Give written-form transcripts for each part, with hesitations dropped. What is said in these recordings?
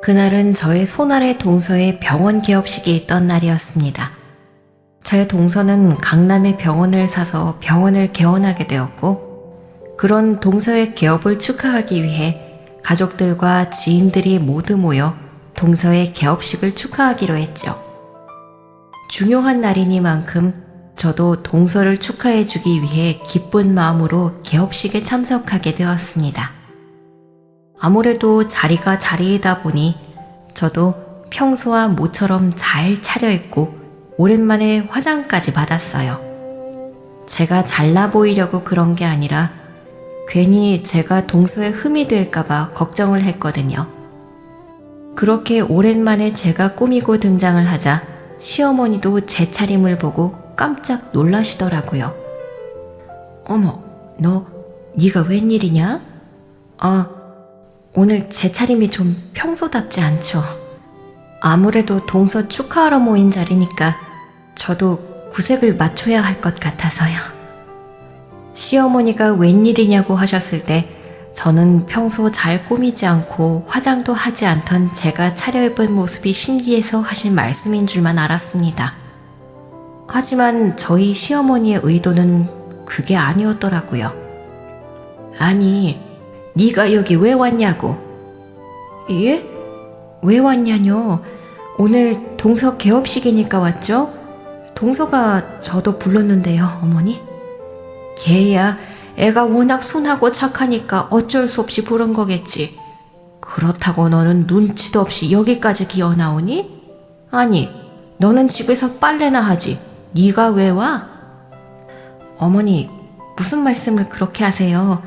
그날은 저의 손아래 동서에 병원 개업식이 있던 날이었습니다. 제 동서는 강남에 병원을 사서 병원을 개원하게 되었고, 그런 동서의 개업을 축하하기 위해 가족들과 지인들이 모두 모여 동서의 개업식을 축하하기로 했죠. 중요한 날이니만큼 저도 동서를 축하해주기 위해 기쁜 마음으로 개업식에 참석하게 되었습니다. 아무래도 자리가 자리이다 보니 저도 평소와 모처럼 잘 차려입고 오랜만에 화장까지 받았어요. 제가 잘나 보이려고 그런 게 아니라 괜히 제가 동서에 흠이 될까봐 걱정을 했거든요. 그렇게 오랜만에 제가 꾸미고 등장을 하자 시어머니도 제 차림을 보고 깜짝 놀라시더라고요. 어머, 네가 웬일이냐? 오늘 제 차림이 좀 평소답지 않죠. 아무래도 동서 축하하러 모인 자리니까 저도 구색을 맞춰야 할 것 같아서요. 시어머니가 웬일이냐고 하셨을 때 저는 평소 잘 꾸미지 않고 화장도 하지 않던 제가 차려입은 모습이 신기해서 하신 말씀인 줄만 알았습니다. 하지만 저희 시어머니의 의도는 그게 아니었더라고요. 아니, 네가 여기 왜 왔냐고. 예? 왜 왔냐뇨? 오늘 동서 개업식이니까 왔죠? 동서가 저도 불렀는데요, 어머니. 걔야 애가 워낙 순하고 착하니까 어쩔 수 없이 부른 거겠지. 그렇다고 너는 눈치도 없이 여기까지 기어 나오니? 아니, 너는 집에서 빨래나 하지. 네가 왜 와? 어머니, 무슨 말씀을 그렇게 하세요?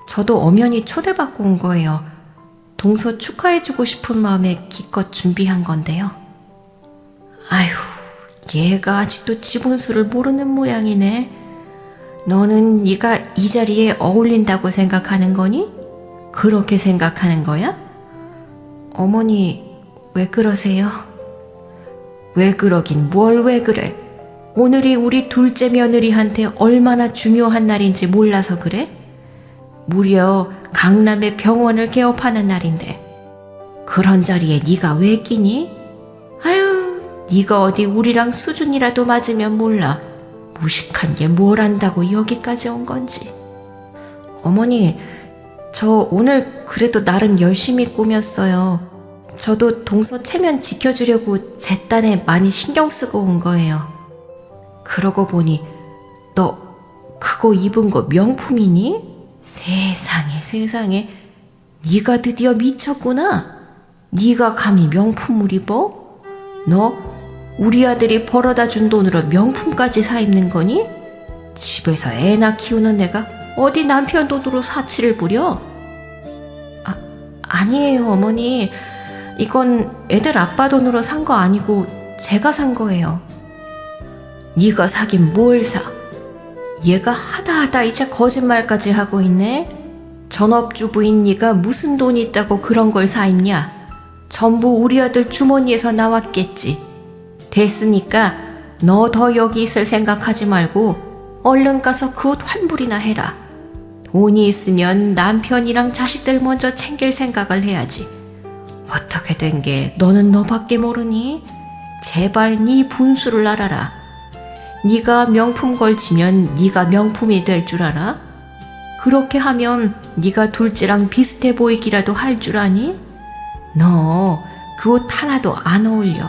저도 엄연히 초대받고 온 거예요. 동서 축하해주고 싶은 마음에 기껏 준비한 건데요. 아휴, 얘가 아직도 지분수를 모르는 모양이네. 너는 네가 이 자리에 어울린다고 생각하는 거니? 그렇게 생각하는 거야? 어머니, 왜 그러세요? 왜 그러긴 뭘 왜 그래? 오늘이 우리 둘째 며느리한테 얼마나 중요한 날인지 몰라서 그래? 무려 강남에 병원을 개업하는 날인데 그런 자리에 네가 왜 끼니? 아유, 네가 어디 우리랑 수준이라도 맞으면 몰라. 무식한 게 뭘 안다고 여기까지 온 건지. 어머니, 저 오늘 그래도 나름 열심히 꾸몄어요. 저도 동서 체면 지켜주려고 제 딴에 많이 신경 쓰고 온 거예요. 그러고 보니 너 그거 입은 거 명품이니? 세상에 네가 드디어 미쳤구나. 네가 감히 명품을 입어? 너 우리 아들이 벌어다 준 돈으로 명품까지 사 입는 거니? 집에서 애나 키우는 내가 어디 남편 돈으로 사치를 부려? 아니에요, 어머니. 이건 애들 아빠 돈으로 산 거 아니고 제가 산 거예요. 네가 사긴 뭘 사? 얘가 하다 이제 거짓말까지 하고 있네. 전업주부인 네가 무슨 돈이 있다고 그런 걸 사 입냐? 전부 우리 아들 주머니에서 나왔겠지. 됐으니까 너 더 여기 있을 생각하지 말고 얼른 가서 그 옷 환불이나 해라. 돈이 있으면 남편이랑 자식들 먼저 챙길 생각을 해야지. 어떻게 된 게 너는 너밖에 모르니? 제발 네 분수를 알아라. 네가 명품 걸치면 네가 명품이 될 줄 알아? 그렇게 하면 네가 둘째랑 비슷해 보이기라도 할 줄 아니? 너 그 옷 하나도 안 어울려.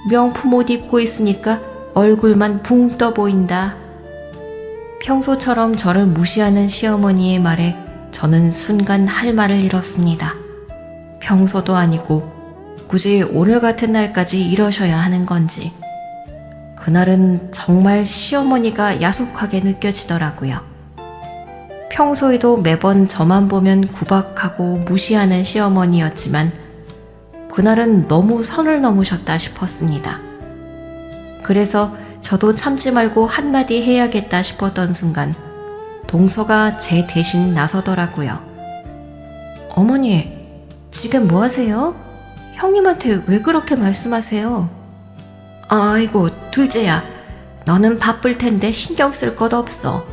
명품 옷 입고 있으니까 얼굴만 붕 떠 보인다. 평소처럼 저를 무시하는 시어머니의 말에 저는 순간 할 말을 잃었습니다. 평소도 아니고 굳이 오늘 같은 날까지 이러셔야 하는 건지. 그날은 정말 시어머니가 야속하게 느껴지더라고요. 평소에도 매번 저만 보면 구박하고 무시하는 시어머니였지만 그날은 너무 선을 넘으셨다 싶었습니다. 그래서 저도 참지 말고 한마디 해야겠다 싶었던 순간 동서가 제 대신 나서더라고요. 어머니, 지금 뭐 하세요? 형님한테 왜 그렇게 말씀하세요? 아이고, 둘째야, 너는 바쁠 텐데 신경 쓸 것 없어.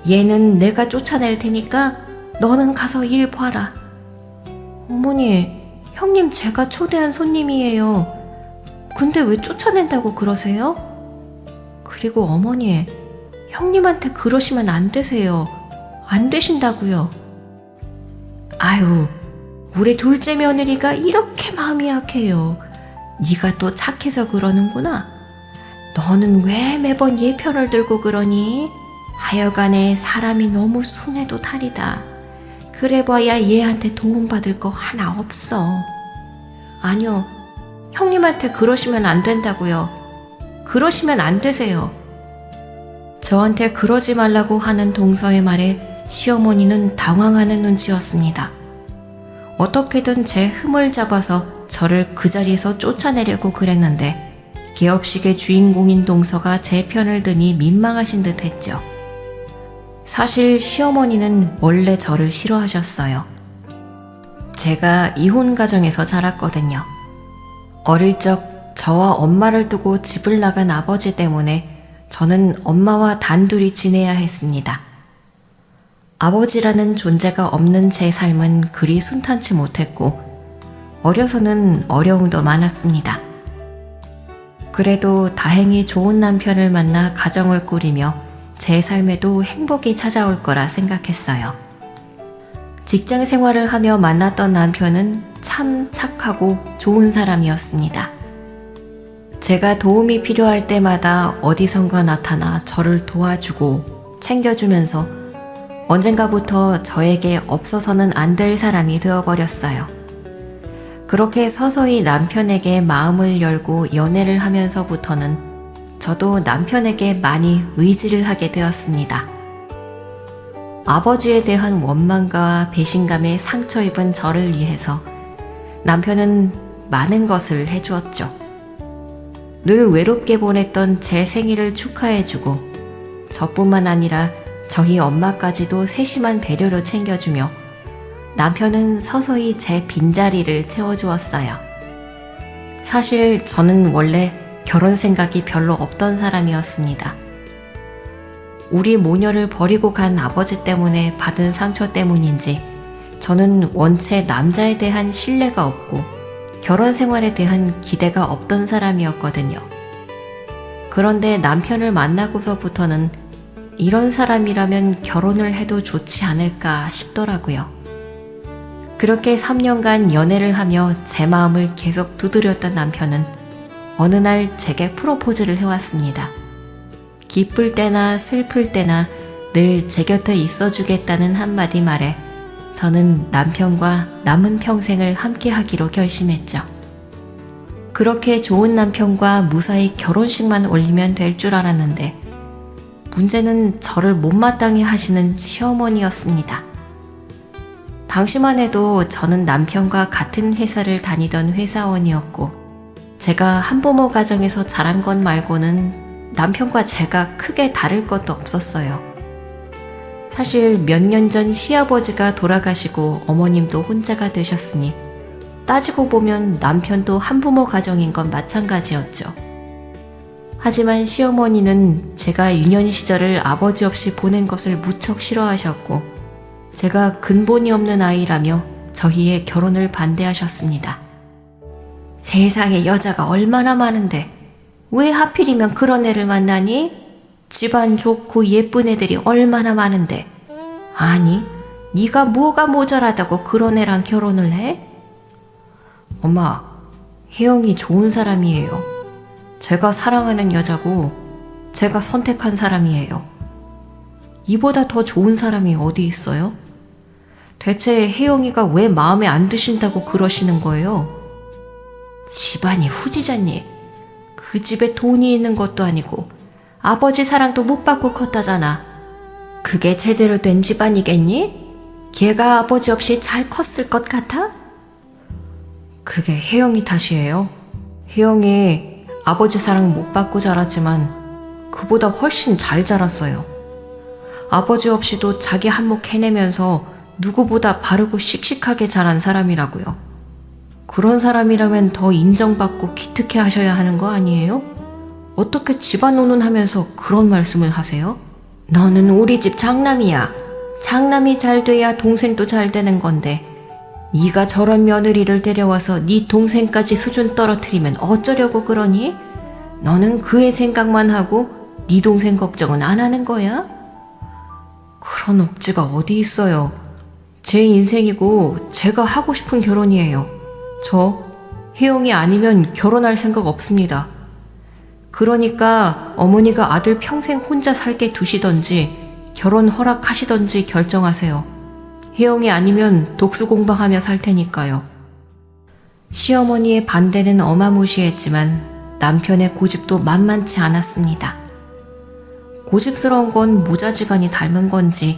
얘는 내가 쫓아낼 테니까 너는 가서 일 봐라. 어머니, 형님 제가 초대한 손님이에요. 근데 왜 쫓아낸다고 그러세요? 그리고 어머니, 형님한테 그러시면 안 되세요. 안 되신다고요. 아유, 우리 둘째 며느리가 이렇게 마음이 약해요. 네가 또 착해서 그러는구나. 너는 왜 매번 얘 편을 들고 그러니? 하여간에 사람이 너무 순해도 탈이다. 그래봐야 얘한테 도움받을 거 하나 없어. 아니요, 형님한테 그러시면 안 된다고요. 그러시면 안 되세요. 저한테 그러지 말라고 하는 동서의 말에 시어머니는 당황하는 눈치였습니다. 어떻게든 제 흠을 잡아서 저를 그 자리에서 쫓아내려고 그랬는데 개업식의 주인공인 동서가 제 편을 드니 민망하신 듯 했죠. 사실 시어머니는 원래 저를 싫어하셨어요. 제가 이혼 가정에서 자랐거든요. 어릴 적 저와 엄마를 두고 집을 나간 아버지 때문에 저는 엄마와 단둘이 지내야 했습니다. 아버지라는 존재가 없는 제 삶은 그리 순탄치 못했고 어려서는 어려움도 많았습니다. 그래도 다행히 좋은 남편을 만나 가정을 꾸리며 제 삶에도 행복이 찾아올 거라 생각했어요. 직장 생활을 하며 만났던 남편은 참 착하고 좋은 사람이었습니다. 제가 도움이 필요할 때마다 어디선가 나타나 저를 도와주고 챙겨주면서 언젠가부터 저에게 없어서는 안 될 사람이 되어버렸어요. 그렇게 서서히 남편에게 마음을 열고 연애를 하면서부터는 저도 남편에게 많이 의지를 하게 되었습니다. 아버지에 대한 원망과 배신감에 상처 입은 저를 위해서 남편은 많은 것을 해주었죠. 늘 외롭게 보냈던 제 생일을 축하해주고 저뿐만 아니라 저희 엄마까지도 세심한 배려로 챙겨주며 남편은 서서히 제 빈자리를 채워주었어요. 사실 저는 원래 결혼 생각이 별로 없던 사람이었습니다. 우리 모녀를 버리고 간 아버지 때문에 받은 상처 때문인지 저는 원체 남자에 대한 신뢰가 없고 결혼 생활에 대한 기대가 없던 사람이었거든요. 그런데 남편을 만나고서부터는 이런 사람이라면 결혼을 해도 좋지 않을까 싶더라고요. 그렇게 3년간 연애를 하며 제 마음을 계속 두드렸던 남편은 어느 날 제게 프로포즈를 해왔습니다. 기쁠 때나 슬플 때나 늘 제 곁에 있어주겠다는 한마디 말에 저는 남편과 남은 평생을 함께 하기로 결심했죠. 그렇게 좋은 남편과 무사히 결혼식만 올리면 될 줄 알았는데 문제는 저를 못마땅해 하시는 시어머니였습니다. 당시만 해도 저는 남편과 같은 회사를 다니던 회사원이었고 제가 한부모 가정에서 자란 것 말고는 남편과 제가 크게 다를 것도 없었어요. 사실 몇 년 전 시아버지가 돌아가시고 어머님도 혼자가 되셨으니 따지고 보면 남편도 한부모 가정인 건 마찬가지였죠. 하지만 시어머니는 제가 유년 시절을 아버지 없이 보낸 것을 무척 싫어하셨고 제가 근본이 없는 아이라며 저희의 결혼을 반대하셨습니다. 세상에 여자가 얼마나 많은데 왜 하필이면 그런 애를 만나니? 집안 좋고 예쁜 애들이 얼마나 많은데. 아니, 네가 뭐가 모자라다고 그런 애랑 결혼을 해? 엄마, 혜영이 좋은 사람이에요. 제가 사랑하는 여자고 제가 선택한 사람이에요. 이보다 더 좋은 사람이 어디 있어요? 대체 혜영이가 왜 마음에 안 드신다고 그러시는 거예요? 집안이 후지잖니. 그 집에 돈이 있는 것도 아니고 아버지 사랑도 못 받고 컸다잖아. 그게 제대로 된 집안이겠니? 걔가 아버지 없이 잘 컸을 것 같아? 그게 혜영이 탓이에요. 혜영이 아버지 사랑 못 받고 자랐지만 그보다 훨씬 잘 자랐어요. 아버지 없이도 자기 한몫 해내면서 누구보다 바르고 씩씩하게 자란 사람이라고요. 그런 사람이라면 더 인정받고 기특해 하셔야 하는 거 아니에요? 어떻게 집안 운운하면서 그런 말씀을 하세요? 너는 우리 집 장남이야. 장남이 잘 돼야 동생도 잘 되는 건데 네가 저런 며느리를 데려와서 네 동생까지 수준 떨어뜨리면 어쩌려고 그러니? 너는 그 애 생각만 하고 네 동생 걱정은 안 하는 거야? 그런 억지가 어디 있어요. 제 인생이고 제가 하고 싶은 결혼이에요. 저 혜영이 아니면 결혼할 생각 없습니다. 그러니까 어머니가 아들 평생 혼자 살게 두시던지 결혼 허락하시던지 결정하세요. 혜영이 아니면 독수공방하며 살 테니까요. 시어머니의 반대는 어마무시했지만 남편의 고집도 만만치 않았습니다. 고집스러운 건 모자지간이 닮은 건지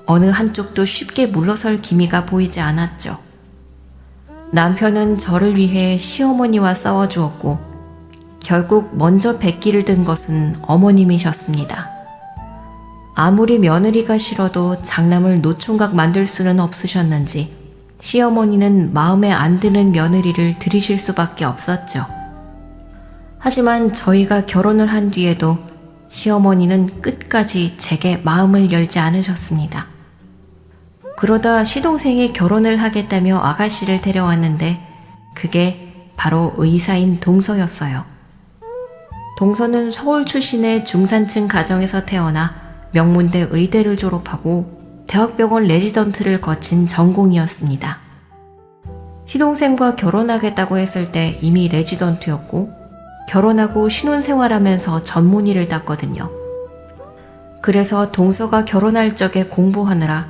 어느 한쪽도 쉽게 물러설 기미가 보이지 않았죠. 남편은 저를 위해 시어머니와 싸워주었고 결국 먼저 백기를 든 것은 어머님이셨습니다. 아무리 며느리가 싫어도 장남을 노총각 만들 수는 없으셨는지 시어머니는 마음에 안 드는 며느리를 들이실 수밖에 없었죠. 하지만 저희가 결혼을 한 뒤에도 시어머니는 끝까지 제게 마음을 열지 않으셨습니다. 그러다 시동생이 결혼을 하겠다며 아가씨를 데려왔는데 그게 바로 의사인 동서였어요. 동서는 서울 출신의 중산층 가정에서 태어나 명문대 의대를 졸업하고 대학병원 레지던트를 거친 전공이었습니다. 시동생과 결혼하겠다고 했을 때 이미 레지던트였고 결혼하고 신혼생활하면서 전문의를 땄거든요. 그래서 동서가 결혼할 적에 공부하느라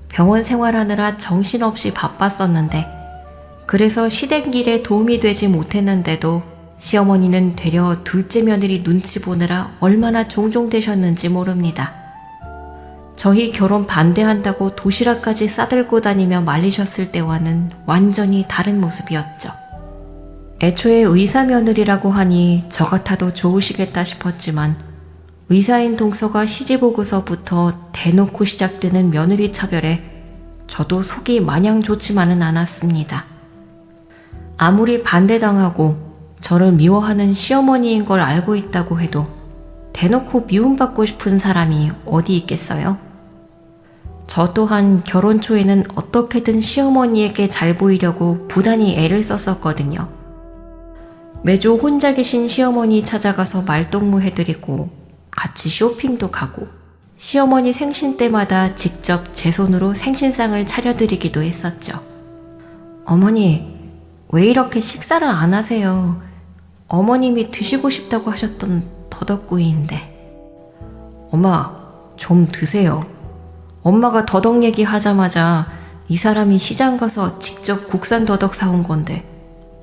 병원 생활하느라 정신없이 바빴었는데 그래서 시댁일에 도움이 되지 못했는데도 시어머니는 되려 둘째 며느리 눈치 보느라 얼마나 종종되셨는지 모릅니다. 저희 결혼 반대한다고 도시락까지 싸들고 다니며 말리셨을 때와는 완전히 다른 모습이었죠. 애초에 의사 며느리라고 하니 저 같아도 좋으시겠다 싶었지만 의사인 동서가 시집 오고서부터 대놓고 시작되는 며느리 차별에 저도 속이 마냥 좋지만은 않았습니다. 아무리 반대당하고 저를 미워하는 시어머니인 걸 알고 있다고 해도 대놓고 미움받고 싶은 사람이 어디 있겠어요? 저 또한 결혼 초에는 어떻게든 시어머니에게 잘 보이려고 부단히 애를 썼었거든요. 매주 혼자 계신 시어머니 찾아가서 말동무 해드리고 같이 쇼핑도 가고 시어머니 생신 때마다 직접 제 손으로 생신상을 차려드리기도 했었죠. 어머니, 왜 이렇게 식사를 안 하세요? 어머님이 드시고 싶다고 하셨던 더덕구이인데. 엄마, 좀 드세요. 엄마가 더덕 얘기하자마자 이 사람이 시장 가서 직접 국산 더덕 사온 건데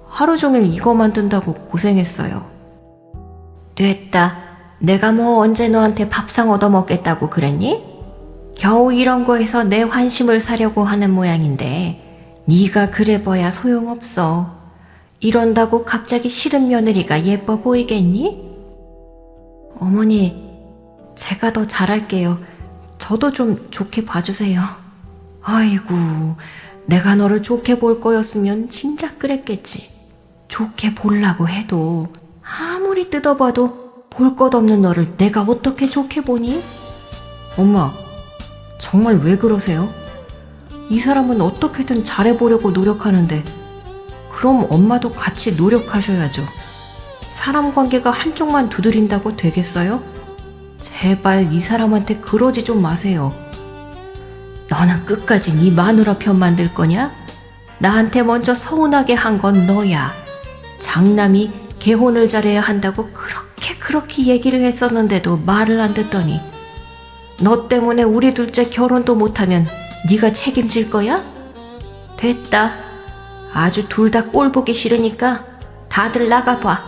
하루 종일 이거 만든다고 고생했어요. 됐다. 내가 뭐 언제 너한테 밥상 얻어먹겠다고 그랬니? 겨우 이런 거에서 내 환심을 사려고 하는 모양인데 네가 그래봐야 소용없어. 이런다고 갑자기 싫은 며느리가 예뻐 보이겠니? 어머니, 제가 더 잘할게요. 저도 좀 좋게 봐주세요. 아이고, 내가 너를 좋게 볼 거였으면 진작 그랬겠지. 좋게 보려고 해도 아무리 뜯어봐도 볼 것 없는 너를 내가 어떻게 좋게 보니? 엄마, 정말 왜 그러세요? 이 사람은 어떻게든 잘해보려고 노력하는데 그럼 엄마도 같이 노력하셔야죠. 사람 관계가 한쪽만 두드린다고 되겠어요? 제발 이 사람한테 그러지 좀 마세요. 너는 끝까지 네 마누라 편 만들 거냐? 나한테 먼저 서운하게 한 건 너야. 장남이 개혼을 잘해야 한다고 그렇게 얘기를 했었는데도 말을 안 듣더니 너 때문에 우리 둘째 결혼도 못하면 네가 책임질 거야? 됐다. 아주 둘 다 꼴 보기 싫으니까 다들 나가봐.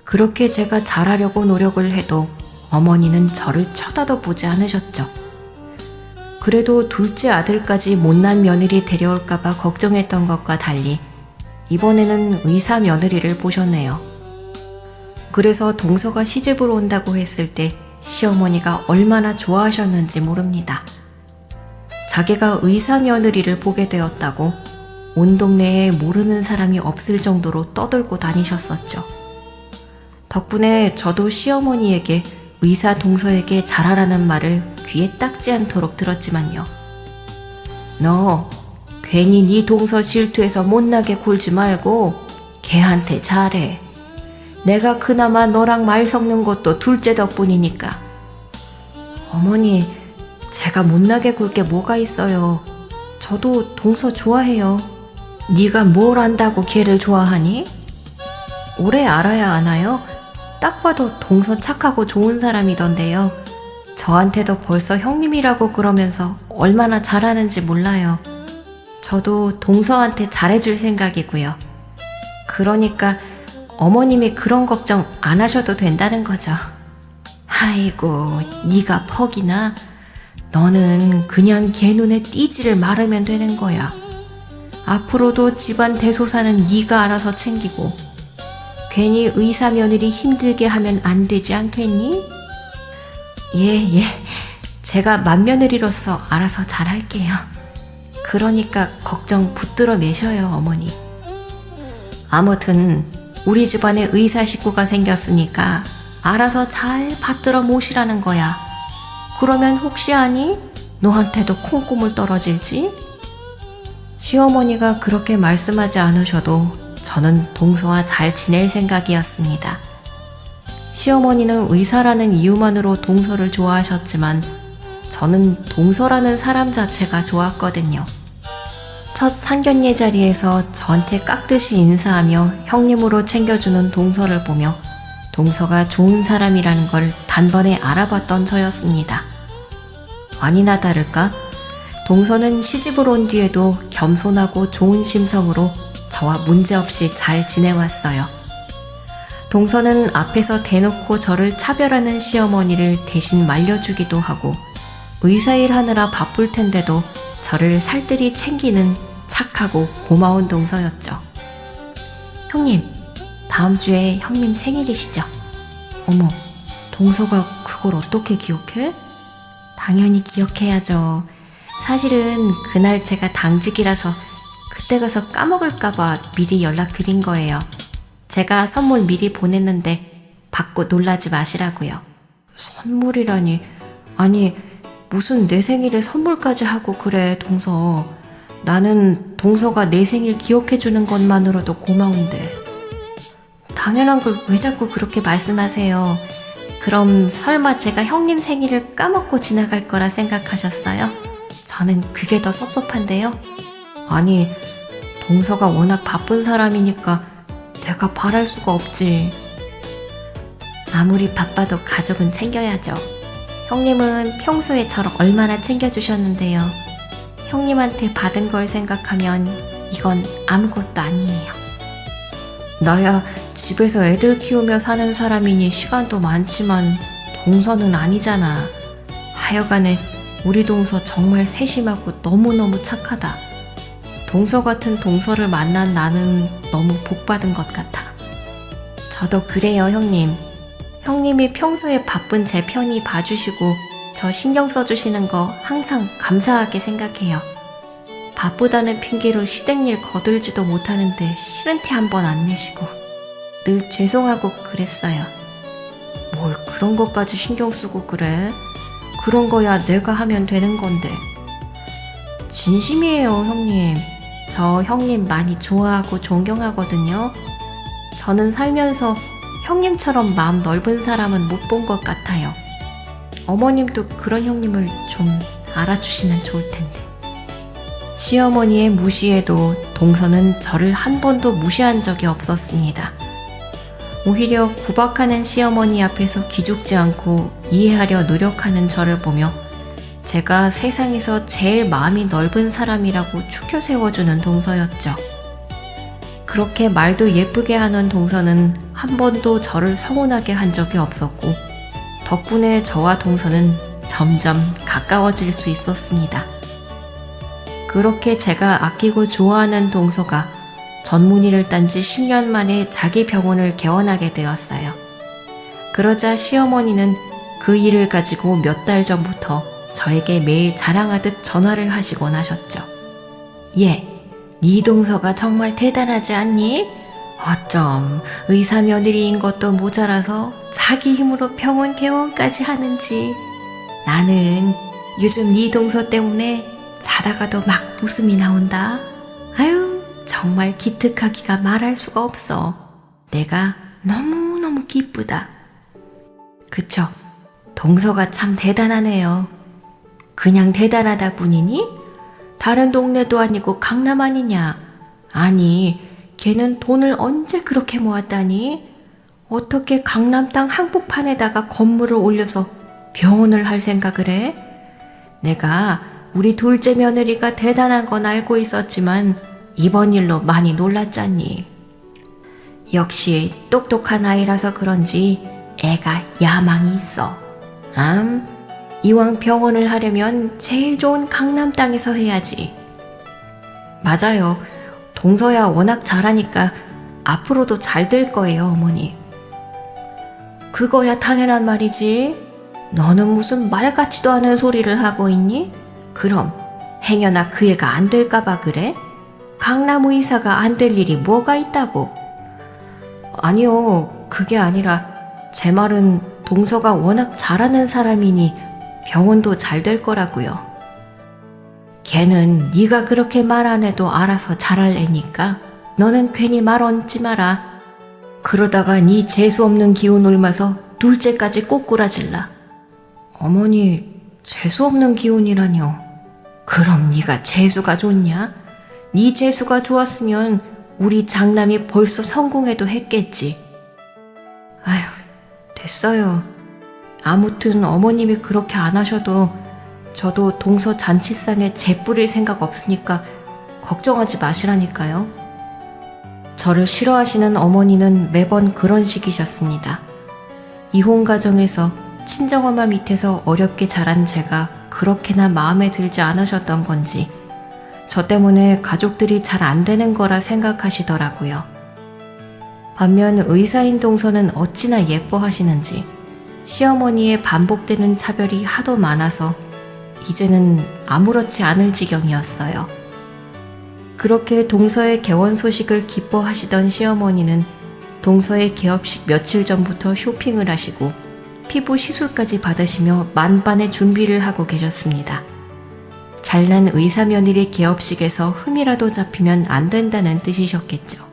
그렇게 제가 잘하려고 노력을 해도 어머니는 저를 쳐다도 보지 않으셨죠. 그래도 둘째 아들까지 못난 며느리 데려올까봐 걱정했던 것과 달리 이번에는 의사 며느리를 보셨네요. 그래서 동서가 시집을 온다고 했을 때 시어머니가 얼마나 좋아하셨는지 모릅니다. 자기가 의사 며느리를 보게 되었다고 온 동네에 모르는 사람이 없을 정도로 떠들고 다니셨었죠. 덕분에 저도 시어머니에게 의사 동서에게 잘하라는 말을 귀에 딱지 않도록 들었지만요. 너 괜히 네 동서 질투해서 못나게 굴지 말고 걔한테 잘해. 내가 그나마 너랑 말 섞는 것도 둘째 덕분이니까. 어머니, 제가 못나게 굴 게 뭐가 있어요. 저도 동서 좋아해요. 네가 뭘 안다고 걔를 좋아하니? 오래 알아야 아나요? 딱 봐도 동서 착하고 좋은 사람이던데요. 저한테도 벌써 형님이라고 그러면서 얼마나 잘하는지 몰라요. 저도 동서한테 잘해줄 생각이고요. 그러니까 어머님이 그런 걱정 안 하셔도 된다는 거죠. 아이고, 네가 퍽이나? 너는 그냥 걔 눈에 띄지를 말으면 되는 거야. 앞으로도 집안 대소사는 네가 알아서 챙기고 괜히 의사 며느리 힘들게 하면 안 되지 않겠니? 예. 제가 맏며느리로서 알아서 잘할게요. 그러니까 걱정 붙들어 매셔요, 어머니. 아무튼 우리 집안에 의사 식구가 생겼으니까 알아서 잘 받들어 모시라는 거야. 그러면 혹시 아니? 너한테도 콩고물 떨어질지? 시어머니가 그렇게 말씀하지 않으셔도 저는 동서와 잘 지낼 생각이었습니다. 시어머니는 의사라는 이유만으로 동서를 좋아하셨지만 저는 동서라는 사람 자체가 좋았거든요. 첫 상견례 자리에서 저한테 깍듯이 인사하며 형님으로 챙겨주는 동서를 보며 동서가 좋은 사람이라는 걸 단번에 알아봤던 저였습니다. 아니나 다를까 동서는 시집을 온 뒤에도 겸손하고 좋은 심성으로 저와 문제없이 잘 지내왔어요. 동서는 앞에서 대놓고 저를 차별하는 시어머니를 대신 말려주기도 하고 의사일 하느라 바쁠 텐데도 저를 살뜰히 챙기는 착하고 고마운 동서였죠. 형님, 다음 주에 형님 생일이시죠? 어머, 동서가 그걸 어떻게 기억해? 당연히 기억해야죠. 사실은 그날 제가 당직이라서 그때 가서 까먹을까봐 미리 연락드린 거예요. 제가 선물 미리 보냈는데 받고 놀라지 마시라고요. 선물이라니. 아니, 무슨 내 생일에 선물까지 하고 그래, 동서. 나는 동서가 내 생일 기억해주는 것만으로도 고마운데. 당연한 걸 왜 자꾸 그렇게 말씀하세요? 그럼 설마 제가 형님 생일을 까먹고 지나갈 거라 생각하셨어요? 저는 그게 더 섭섭한데요. 아니, 동서가 워낙 바쁜 사람이니까 내가 바랄 수가 없지. 아무리 바빠도 가족은 챙겨야죠. 형님은 평소에 저를 얼마나 챙겨주셨는데요. 형님한테 받은 걸 생각하면 이건 아무것도 아니에요. 나야 집에서 애들 키우며 사는 사람이니 시간도 많지만 동서는 아니잖아. 하여간에 우리 동서 정말 세심하고 너무너무 착하다. 동서 같은 동서를 만난 나는 너무 복받은 것 같아. 저도 그래요, 형님. 형님이 평소에 바쁜 제 편히 봐주시고 저 신경 써주시는 거 항상 감사하게 생각해요. 바쁘다는 핑계로 시댁일 거들지도 못하는데 싫은 티 한 번 안 내시고 늘 죄송하고 그랬어요. 뭘 그런 것까지 신경 쓰고 그래? 그런 거야 내가 하면 되는 건데. 진심이에요, 형님. 저 형님 많이 좋아하고 존경하거든요. 저는 살면서 형님처럼 마음 넓은 사람은 못 본 것 같아요. 어머님도 그런 형님을 좀 알아주시면 좋을 텐데. 시어머니의 무시에도 동서는 저를 한 번도 무시한 적이 없었습니다. 오히려 구박하는 시어머니 앞에서 기죽지 않고 이해하려 노력하는 저를 보며 제가 세상에서 제일 마음이 넓은 사람이라고 추켜 세워주는 동서였죠. 그렇게 말도 예쁘게 하는 동서는 한 번도 저를 서운하게 한 적이 없었고 덕분에 저와 동서는 점점 가까워질 수 있었습니다. 그렇게 제가 아끼고 좋아하는 동서가 전문의를 딴 지 10년 만에 자기 병원을 개원하게 되었어요. 그러자 시어머니는 그 일을 가지고 몇 달 전부터 저에게 매일 자랑하듯 전화를 하시곤 하셨죠. 예, 네 동서가 정말 대단하지 않니? 어쩜 의사 며느리인 것도 모자라서 자기 힘으로 병원 개원까지 하는지. 나는 요즘 네 동서 때문에 자다가도 막 웃음이 나온다. 아유, 정말 기특하기가 말할 수가 없어. 내가 너무너무 기쁘다. 그쵸? 동서가 참 대단하네요. 그냥 대단하다 뿐이니? 다른 동네도 아니고 강남 아니냐? 아니, 걔는 돈을 언제 그렇게 모았다니? 어떻게 강남 땅 한복판에다가 건물을 올려서 병원을 할 생각을 해? 내가 우리 둘째 며느리가 대단한 건 알고 있었지만 이번 일로 많이 놀랐잖니. 역시 똑똑한 아이라서 그런지 애가 야망이 있어. 이왕 병원을 하려면 제일 좋은 강남 땅에서 해야지. 맞아요. 동서야 워낙 잘하니까 앞으로도 잘 될 거예요, 어머니. 그거야 당연한 말이지. 너는 무슨 말 같지도 않은 소리를 하고 있니? 그럼 행여나 그 애가 안 될까봐 그래? 강남 의사가 안 될 일이 뭐가 있다고? 아니요, 그게 아니라 제 말은 동서가 워낙 잘하는 사람이니 병원도 잘 될 거라고요. 걔는 네가 그렇게 말 안 해도 알아서 잘할 애니까 너는 괜히 말 얹지 마라. 그러다가 네 재수없는 기운 옮아서 둘째까지 꼬꾸라질라. 어머니, 재수없는 기운이라뇨. 그럼 네가 재수가 좋냐? 네 재수가 좋았으면 우리 장남이 벌써 성공해도 했겠지. 아휴, 됐어요. 아무튼 어머님이 그렇게 안 하셔도 저도 동서 잔치상에 재 뿌릴 생각 없으니까 걱정하지 마시라니까요. 저를 싫어하시는 어머니는 매번 그런 식이셨습니다. 이혼 가정에서 친정엄마 밑에서 어렵게 자란 제가 그렇게나 마음에 들지 않으셨던 건지 저 때문에 가족들이 잘 안 되는 거라 생각하시더라고요. 반면 의사인 동서는 어찌나 예뻐하시는지 시어머니의 반복되는 차별이 하도 많아서 이제는 아무렇지 않을 지경이었어요. 그렇게 동서의 개원 소식을 기뻐하시던 시어머니는 동서의 개업식 며칠 전부터 쇼핑을 하시고 피부 시술까지 받으시며 만반의 준비를 하고 계셨습니다. 잘난 의사 며느리 개업식에서 흠이라도 잡히면 안 된다는 뜻이셨겠죠.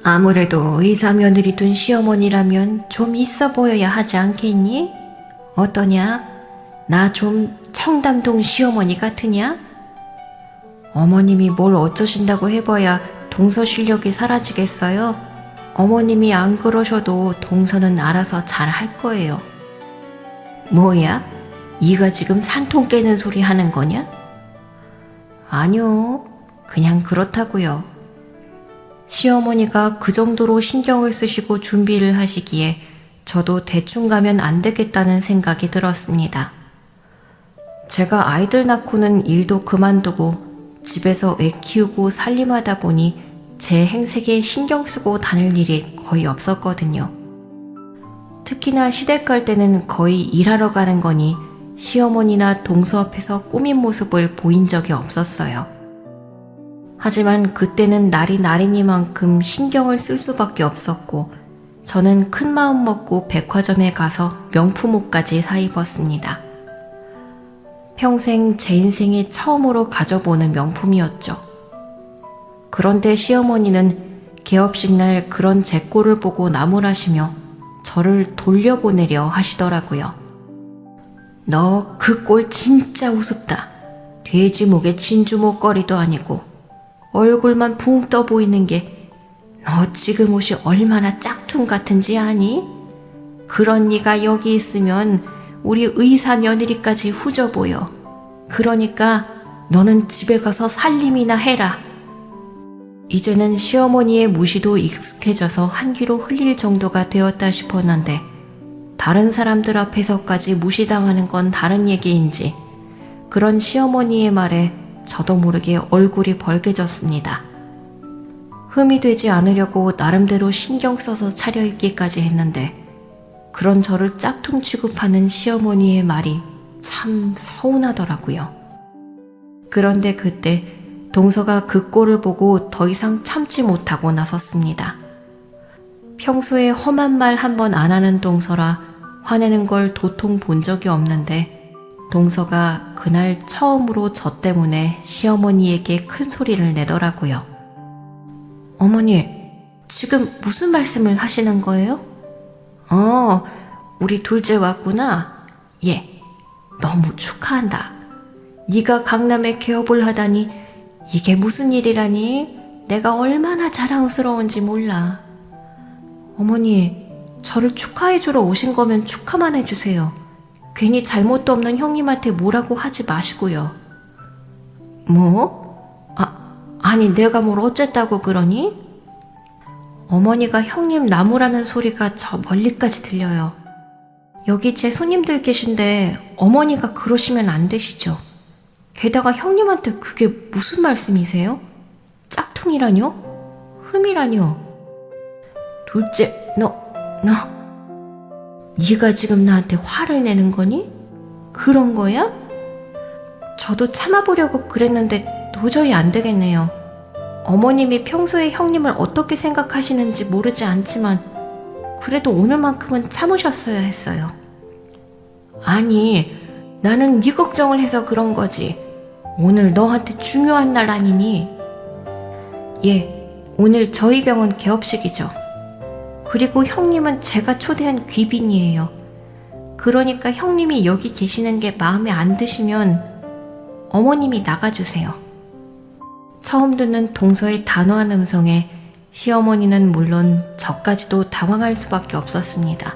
아무래도 의사 며느리 둔 시어머니라면 좀 있어 보여야 하지 않겠니? 어떠냐? 나 좀 청담동 시어머니 같으냐? 어머님이 뭘 어쩌신다고 해봐야 동서 실력이 사라지겠어요? 어머님이 안 그러셔도 동서는 알아서 잘 할 거예요. 뭐야? 네가 지금 산통 깨는 소리 하는 거냐? 아니요, 그냥 그렇다고요. 시어머니가 그 정도로 신경을 쓰시고 준비를 하시기에 저도 대충 가면 안 되겠다는 생각이 들었습니다. 제가 아이들 낳고는 일도 그만두고 집에서 애 키우고 살림하다 보니 제 행색에 신경 쓰고 다닐 일이 거의 없었거든요. 특히나 시댁 갈 때는 거의 일하러 가는 거니 시어머니나 동서 앞에서 꾸민 모습을 보인 적이 없었어요. 하지만 그때는 날이 날이니만큼 신경을 쓸 수밖에 없었고 저는 큰 마음 먹고 백화점에 가서 명품 옷까지 사 입었습니다. 평생 제 인생에 처음으로 가져보는 명품이었죠. 그런데 시어머니는 개업식 날 그런 제 꼴을 보고 나무라시며 저를 돌려보내려 하시더라고요. 너 그 꼴 진짜 우습다. 돼지 목에 진주 목걸이도 아니고 얼굴만 붕 떠 보이는 게 너 지금 옷이 얼마나 짝퉁 같은지 아니? 그런 네가 여기 있으면 우리 의사 며느리까지 후져 보여. 그러니까 너는 집에 가서 살림이나 해라. 이제는 시어머니의 무시도 익숙해져서 한 귀로 흘릴 정도가 되었다 싶었는데 다른 사람들 앞에서까지 무시당하는 건 다른 얘기인지 그런 시어머니의 말에 저도 모르게 얼굴이 벌개졌습니다. 흠이 되지 않으려고 나름대로 신경 써서 차려입기까지 했는데 그런 저를 짝퉁 취급하는 시어머니의 말이 참 서운하더라고요. 그런데 그때 동서가 그 꼴을 보고 더 이상 참지 못하고 나섰습니다. 평소에 험한 말 한 번 안 하는 동서라 화내는 걸 도통 본 적이 없는데 동서가 그날 처음으로 저 때문에 시어머니에게 큰 소리를 내더라고요. 어머니, 지금 무슨 말씀을 하시는 거예요? 우리 둘째 왔구나. 예, 너무 축하한다. 네가 강남에 개업을 하다니 이게 무슨 일이라니? 내가 얼마나 자랑스러운지 몰라. 어머니, 저를 축하해주러 오신 거면 축하만 해주세요. 괜히 잘못도 없는 형님한테 뭐라고 하지 마시고요. 뭐? 아니 내가 뭘 어쨌다고 그러니? 어머니가 형님 나무라는 소리가 저 멀리까지 들려요. 여기 제 손님들 계신데 어머니가 그러시면 안 되시죠. 게다가 형님한테 그게 무슨 말씀이세요? 짝퉁이라뇨? 흠이라뇨? 둘째, 네가 지금 나한테 화를 내는 거니? 그런 거야? 저도 참아보려고 그랬는데 도저히 안 되겠네요. 어머님이 평소에 형님을 어떻게 생각하시는지 모르지 않지만 그래도 오늘만큼은 참으셨어야 했어요. 아니, 나는 네 걱정을 해서 그런 거지. 오늘 너한테 중요한 날 아니니? 예, 오늘 저희 병원 개업식이죠. 그리고 형님은 제가 초대한 귀빈이에요. 그러니까 형님이 여기 계시는 게 마음에 안 드시면 어머님이 나가주세요. 처음 듣는 동서의 단호한 음성에 시어머니는 물론 저까지도 당황할 수밖에 없었습니다.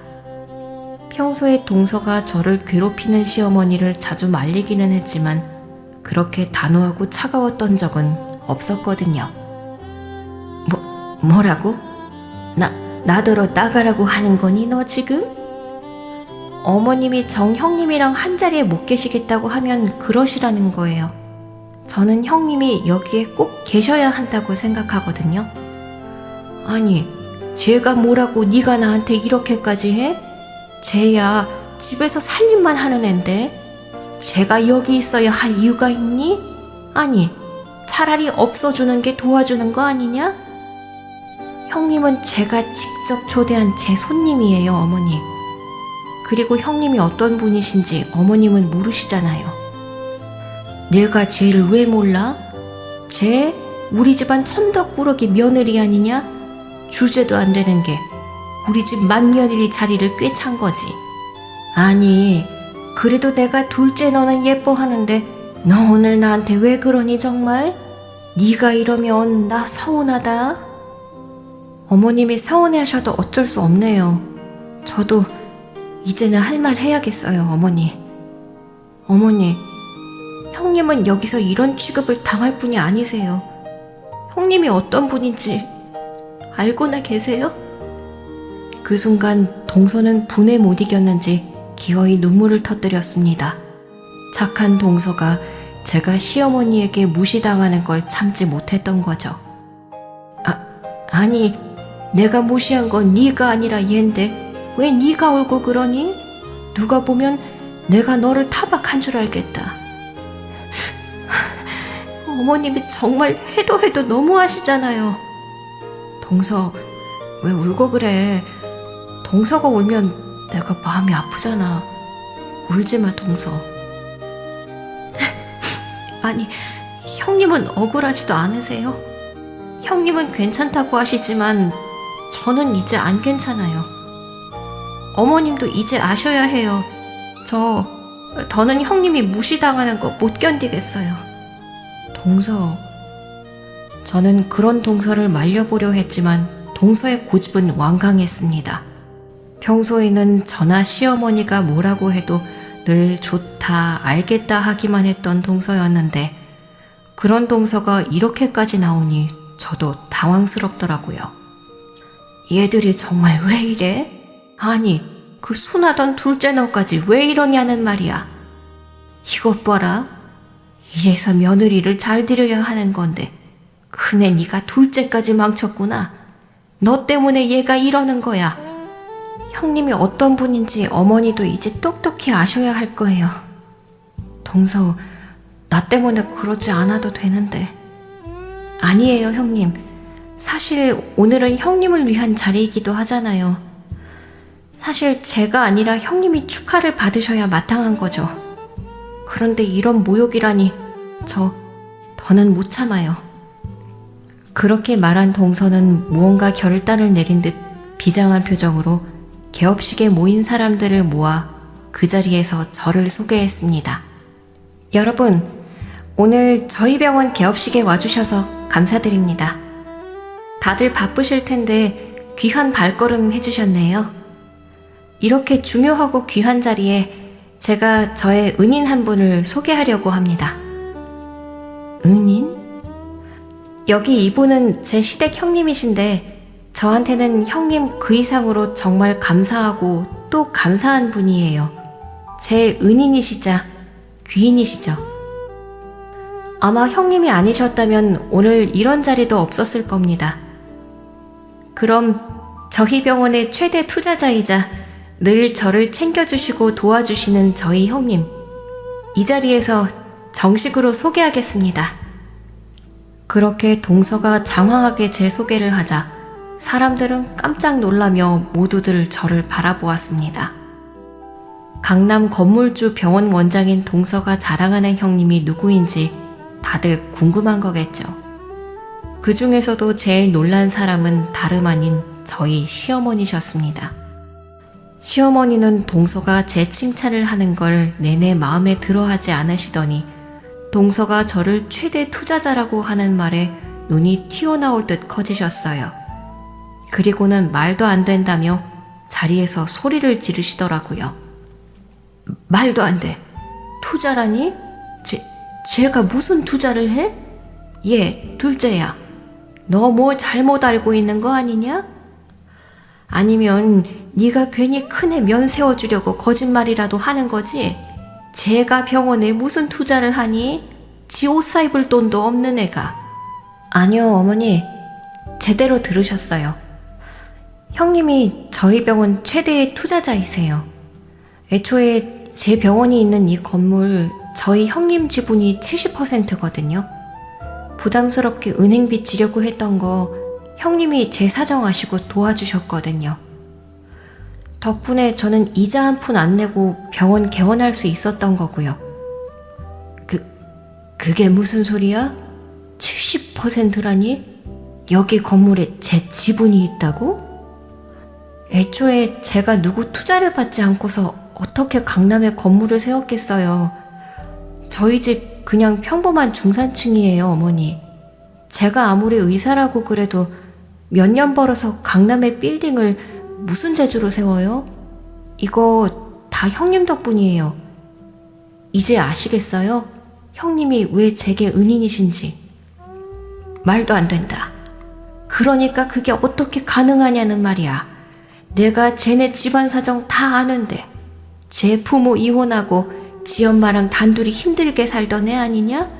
평소에 동서가 저를 괴롭히는 시어머니를 자주 말리기는 했지만 그렇게 단호하고 차가웠던 적은 없었거든요. 뭐라고? 나더러 나가라고 하는 거니 너 지금? 어머님이 정 형님이랑 한자리에 못 계시겠다고 하면 그러시라는 거예요. 저는 형님이 여기에 꼭 계셔야 한다고 생각하거든요. 아니, 쟤가 뭐라고 네가 나한테 이렇게까지 해? 쟤야 집에서 살림만 하는 앤데 쟤가 여기 있어야 할 이유가 있니? 아니, 차라리 없어주는 게 도와주는 거 아니냐? 형님은 제가 직접 초대한 제 손님이에요, 어머니. 그리고 형님이 어떤 분이신지 어머님은 모르시잖아요. 내가 쟤를 왜 몰라? 쟤 우리 집안 천덕꾸러기 며느리 아니냐? 주제도 안 되는 게 우리 집 맏며느리 자리를 꿰찬 거지. 아니, 그래도 내가 둘째 너는 예뻐하는데 너 오늘 나한테 왜 그러니 정말? 네가 이러면 나 서운하다. 어머님이 서운해하셔도 어쩔 수 없네요. 저도 이제는 할 말 해야겠어요, 어머니. 어머니, 형님은 여기서 이런 취급을 당할 분이 아니세요. 형님이 어떤 분인지 알고나 계세요? 그 순간 동서는 분에 못 이겼는지 기어이 눈물을 터뜨렸습니다. 착한 동서가 제가 시어머니에게 무시당하는 걸 참지 못했던 거죠. 아니, 내가 무시한 건 네가 아니라 얘인데 왜 네가 울고 그러니? 누가 보면 내가 너를 타박한 줄 알겠다. 어머님이 정말 해도 너무하시잖아요. 동서, 왜 울고 그래? 동서가 울면 내가 마음이 아프잖아. 울지마, 동서. 아니, 형님은 억울하지도 않으세요? 형님은 괜찮다고 하시지만 저는 이제 안 괜찮아요. 어머님도 이제 아셔야 해요. 더는 형님이 무시당하는 거 못 견디겠어요. 동서. 저는 그런 동서를 말려보려 했지만 동서의 고집은 완강했습니다. 평소에는 저나 시어머니가 뭐라고 해도 늘 좋다, 알겠다 하기만 했던 동서였는데 그런 동서가 이렇게까지 나오니 저도 당황스럽더라고요. 얘들이 정말 왜 이래? 아니, 그 순하던 둘째 너까지 왜 이러냐는 말이야. 이것 봐라. 이래서 며느리를 잘 들여야 하는 건데 그네 네가 둘째까지 망쳤구나. 너 때문에 얘가 이러는 거야. 형님이 어떤 분인지 어머니도 이제 똑똑히 아셔야 할 거예요. 동서, 나 때문에 그러지 않아도 되는데. 아니에요, 형님. 사실 오늘은 형님을 위한 자리이기도 하잖아요. 사실 제가 아니라 형님이 축하를 받으셔야 마땅한 거죠. 그런데 이런 모욕이라니 더는 못 참아요. 그렇게 말한 동서는 무언가 결단을 내린 듯 비장한 표정으로 개업식에 모인 사람들을 모아 그 자리에서 저를 소개했습니다. 여러분, 오늘 저희 병원 개업식에 와주셔서 감사드립니다. 다들 바쁘실 텐데 귀한 발걸음 해주셨네요. 이렇게 중요하고 귀한 자리에 제가 저의 은인 한 분을 소개하려고 합니다. 은인? 여기 이분은 제 시댁 형님이신데 저한테는 형님 그 이상으로 정말 감사하고 또 감사한 분이에요. 제 은인이시자 귀인이시죠. 아마 형님이 아니셨다면 오늘 이런 자리도 없었을 겁니다. 그럼 저희 병원의 최대 투자자이자 늘 저를 챙겨주시고 도와주시는 저희 형님, 이 자리에서 정식으로 소개하겠습니다. 그렇게 동서가 장황하게 제 소개를 하자 사람들은 깜짝 놀라며 모두들 저를 바라보았습니다. 강남 건물주 병원 원장인 동서가 자랑하는 형님이 누구인지 다들 궁금한 거겠죠. 그 중에서도 제일 놀란 사람은 다름 아닌 저희 시어머니셨습니다. 시어머니는 동서가 제 칭찬을 하는 걸 내내 마음에 들어하지 않으시더니 동서가 저를 최대 투자자라고 하는 말에 눈이 튀어나올 듯 커지셨어요. 그리고는 말도 안 된다며 자리에서 소리를 지르시더라고요. 말도 안 돼. 투자라니? 제가 무슨 투자를 해? 얘, 둘째야. 너 뭐 잘못 알고 있는 거 아니냐? 아니면 네가 괜히 큰애 면 세워주려고 거짓말이라도 하는 거지? 제가 병원에 무슨 투자를 하니? 지 옷 사입을 돈도 없는 애가. 아니요, 어머니. 제대로 들으셨어요. 형님이 저희 병원 최대의 투자자이세요. 애초에 제 병원이 있는 이 건물 저희 형님 지분이 70%거든요. 부담스럽게 은행빚 지려고 했던 거 형님이 제 사정 아시고 도와주셨거든요. 덕분에 저는 이자 한 푼 안 내고 병원 개원할 수 있었던 거고요. 그게 무슨 소리야? 70%라니? 여기 건물에 제 지분이 있다고? 애초에 제가 누구 투자를 받지 않고서 어떻게 강남에 건물을 세웠겠어요. 저희 집 그냥 평범한 중산층이에요, 어머니. 제가 아무리 의사라고 그래도 몇 년 벌어서 강남의 빌딩을 무슨 재주로 세워요? 이거 다 형님 덕분이에요. 이제 아시겠어요? 형님이 왜 제게 은인이신지. 말도 안 된다. 그러니까 그게 어떻게 가능하냐는 말이야. 내가 쟤네 집안 사정 다 아는데 제 부모 이혼하고 지 엄마랑 단둘이 힘들게 살던 애 아니냐?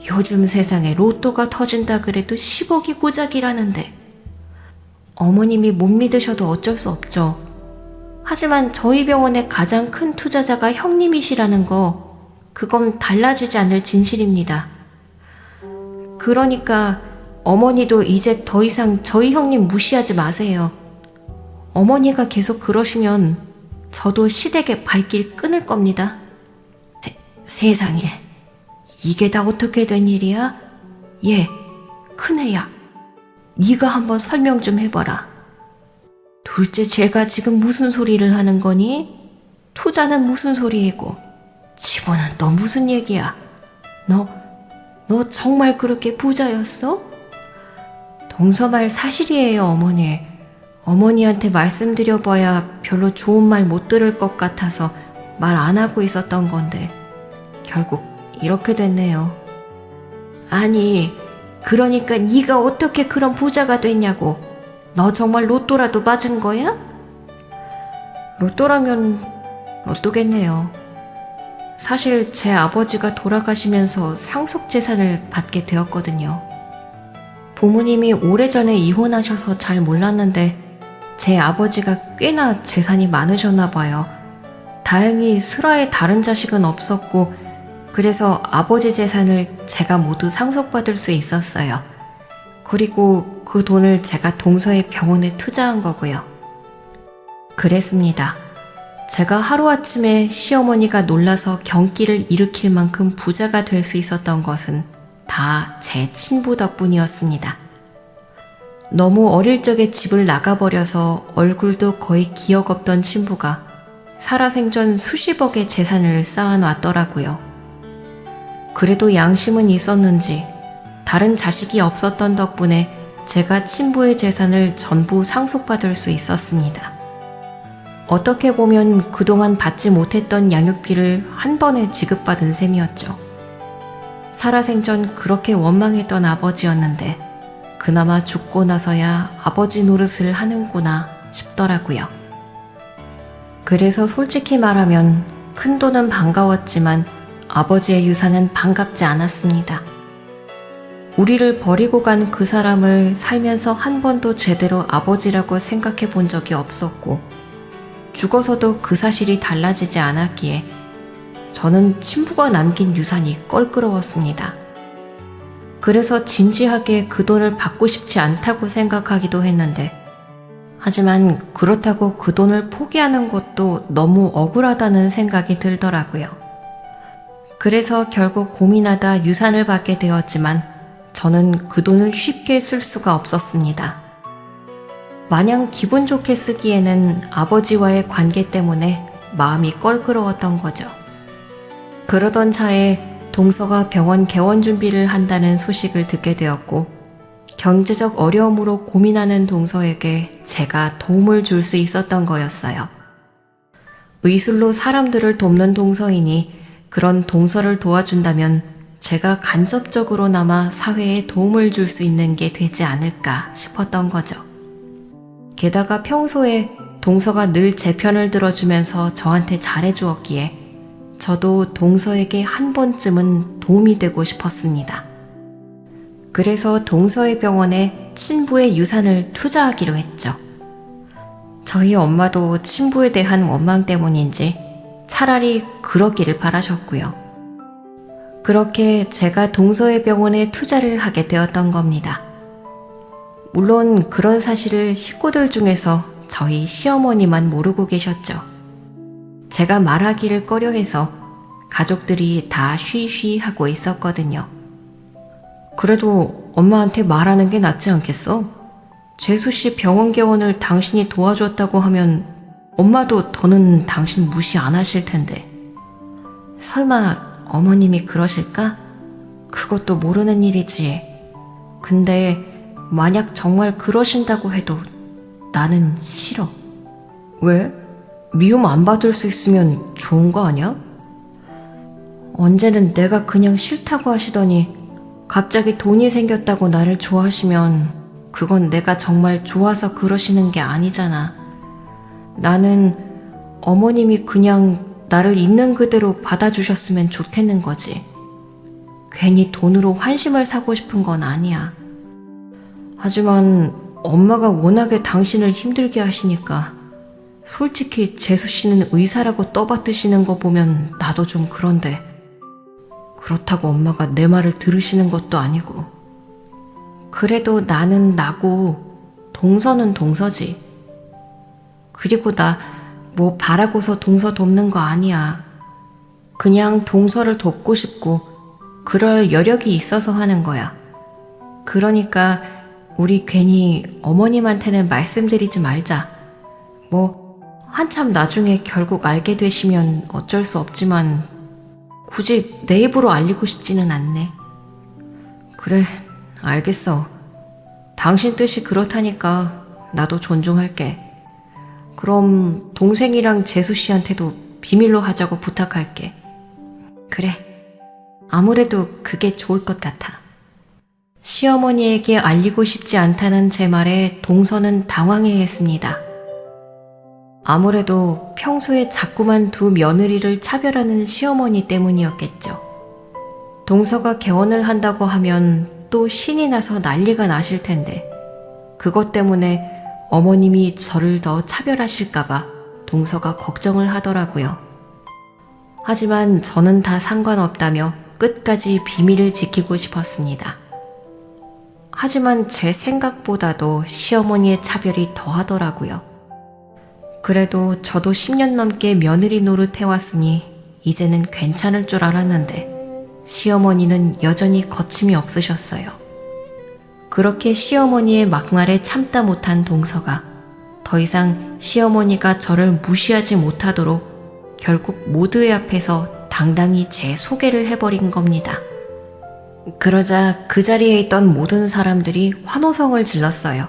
요즘 세상에 로또가 터진다 그래도 10억이 고작이라는데. 어머님이 못 믿으셔도 어쩔 수 없죠. 하지만 저희 병원의 가장 큰 투자자가 형님이시라는 거, 그건 달라지지 않을 진실입니다. 그러니까 어머니도 이제 더 이상 저희 형님 무시하지 마세요. 어머니가 계속 그러시면 저도 시댁의 발길 끊을 겁니다. 세상에, 이게 다 어떻게 된 일이야? 얘, 큰애야, 네가 한번 설명 좀 해봐라. 둘째, 제가 지금 무슨 소리를 하는 거니? 투자는 무슨 소리이고 지분은 또 무슨 얘기야? 너 정말 그렇게 부자였어? 동서 말 사실이에요, 어머니. 어머니한테 말씀드려봐야 별로 좋은 말 못 들을 것 같아서 말 안 하고 있었던 건데 결국 이렇게 됐네요. 아니, 그러니까 네가 어떻게 그런 부자가 됐냐고. 너 정말 로또라도 맞은 거야? 로또라면 로또겠네요. 사실 제 아버지가 돌아가시면서 상속재산을 받게 되었거든요. 부모님이 오래전에 이혼하셔서 잘 몰랐는데 제 아버지가 꽤나 재산이 많으셨나 봐요. 다행히 슬하에 다른 자식은 없었고 그래서 아버지 재산을 제가 모두 상속받을 수 있었어요. 그리고 그 돈을 제가 동서의 병원에 투자한 거고요. 그랬습니다. 제가 하루아침에 시어머니가 놀라서 경기를 일으킬 만큼 부자가 될 수 있었던 것은 다 제 친부 덕분이었습니다. 너무 어릴 적에 집을 나가버려서 얼굴도 거의 기억 없던 친부가 살아생전 수십억의 재산을 쌓아놨더라고요. 그래도 양심은 있었는지 다른 자식이 없었던 덕분에 제가 친부의 재산을 전부 상속받을 수 있었습니다. 어떻게 보면 그동안 받지 못했던 양육비를 한 번에 지급받은 셈이었죠. 살아생전 그렇게 원망했던 아버지였는데 그나마 죽고 나서야 아버지 노릇을 하는구나 싶더라고요. 그래서 솔직히 말하면 큰돈은 반가웠지만 아버지의 유산은 반갑지 않았습니다. 우리를 버리고 간 그 사람을 살면서 한 번도 제대로 아버지라고 생각해 본 적이 없었고 죽어서도 그 사실이 달라지지 않았기에 저는 친부가 남긴 유산이 껄끄러웠습니다. 그래서 진지하게 그 돈을 받고 싶지 않다고 생각하기도 했는데 하지만 그렇다고 그 돈을 포기하는 것도 너무 억울하다는 생각이 들더라고요. 그래서 결국 고민하다 유산을 받게 되었지만 저는 그 돈을 쉽게 쓸 수가 없었습니다. 마냥 기분 좋게 쓰기에는 아버지와의 관계 때문에 마음이 껄끄러웠던 거죠. 그러던 차에 동서가 병원 개원 준비를 한다는 소식을 듣게 되었고 경제적 어려움으로 고민하는 동서에게 제가 도움을 줄 수 있었던 거였어요. 의술로 사람들을 돕는 동서이니 그런 동서를 도와준다면 제가 간접적으로나마 사회에 도움을 줄 수 있는 게 되지 않을까 싶었던 거죠. 게다가 평소에 동서가 늘 제 편을 들어주면서 저한테 잘해주었기에 저도 동서에게 한 번쯤은 도움이 되고 싶었습니다. 그래서 동서의 병원에 친부의 유산을 투자하기로 했죠. 저희 엄마도 친부에 대한 원망 때문인지 차라리 그러기를 바라셨고요. 그렇게 제가 동서의 병원에 투자를 하게 되었던 겁니다. 물론 그런 사실을 식구들 중에서 저희 시어머니만 모르고 계셨죠. 제가 말하기를 꺼려해서 가족들이 다 쉬쉬 하고 있었거든요. 그래도 엄마한테 말하는 게 낫지 않겠어? 재수씨 병원 개원을 당신이 도와줬다고 하면 엄마도 더는 당신 무시 안 하실 텐데. 설마 어머님이 그러실까? 그것도 모르는 일이지. 근데 만약 정말 그러신다고 해도 나는 싫어. 왜? 미움 안 받을 수 있으면 좋은 거 아니야? 언제는 내가 그냥 싫다고 하시더니 갑자기 돈이 생겼다고 나를 좋아하시면 그건 내가 정말 좋아서 그러시는 게 아니잖아. 나는 어머님이 그냥 나를 있는 그대로 받아주셨으면 좋겠는 거지. 괜히 돈으로 환심을 사고 싶은 건 아니야. 하지만 엄마가 워낙에 당신을 힘들게 하시니까 솔직히 재수씨는 의사라고 떠받드시는 거 보면 나도 좀 그런데 그렇다고 엄마가 내 말을 들으시는 것도 아니고. 그래도 나는 나고 동서는 동서지. 그리고 나 뭐 바라고서 동서 돕는 거 아니야. 그냥 동서를 돕고 싶고 그럴 여력이 있어서 하는 거야. 그러니까 우리 괜히 어머님한테는 말씀드리지 말자. 뭐 한참 나중에 결국 알게 되시면 어쩔 수 없지만 굳이 내 입으로 알리고 싶지는 않네. 그래, 알겠어. 당신 뜻이 그렇다니까 나도 존중할게. 그럼 동생이랑 재수씨한테도 비밀로 하자고 부탁할게. 그래, 아무래도 그게 좋을 것 같아. 시어머니에게 알리고 싶지 않다는 제 말에 동서는 당황해했습니다. 아무래도 평소에 자꾸만 두 며느리를 차별하는 시어머니 때문이었겠죠. 동서가 개원을 한다고 하면 또 신이 나서 난리가 나실 텐데 그것 때문에 어머님이 저를 더 차별하실까봐 동서가 걱정을 하더라고요. 하지만 저는 다 상관없다며 끝까지 비밀을 지키고 싶었습니다. 하지만 제 생각보다도 시어머니의 차별이 더하더라고요. 그래도 저도 10년 넘게 며느리 노릇 해왔으니 이제는 괜찮을 줄 알았는데 시어머니는 여전히 거침이 없으셨어요. 그렇게 시어머니의 막말에 참다 못한 동서가 더 이상 시어머니가 저를 무시하지 못하도록 결국 모두의 앞에서 당당히 제 소개를 해버린 겁니다. 그러자 그 자리에 있던 모든 사람들이 환호성을 질렀어요.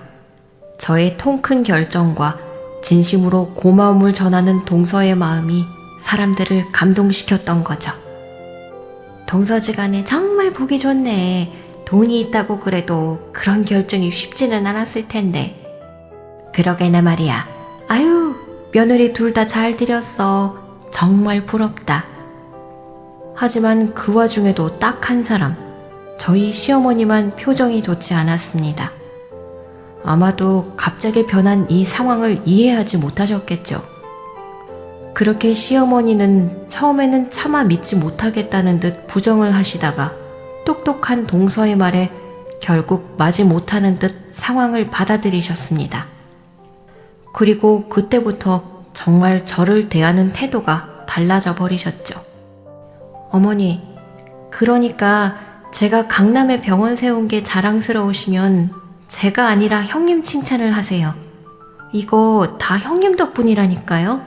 저의 통큰 결정과 진심으로 고마움을 전하는 동서의 마음이 사람들을 감동시켰던 거죠. 동서지간에 정말 보기 좋네. 돈이 있다고 그래도 그런 결정이 쉽지는 않았을 텐데. 그러게나 말이야. 아유, 며느리 둘 다 잘 들였어. 정말 부럽다. 하지만 그 와중에도 딱 한 사람, 저희 시어머니만 표정이 좋지 않았습니다. 아마도 갑자기 변한 이 상황을 이해하지 못하셨겠죠. 그렇게 시어머니는 처음에는 차마 믿지 못하겠다는 듯 부정을 하시다가 똑똑한 동서의 말에 결국 마지 못하는 듯 상황을 받아들이셨습니다. 그리고 그때부터 정말 저를 대하는 태도가 달라져 버리셨죠. 어머니, 그러니까 제가 강남에 병원 세운 게 자랑스러우시면 제가 아니라 형님 칭찬을 하세요. 이거 다 형님 덕분이라니까요.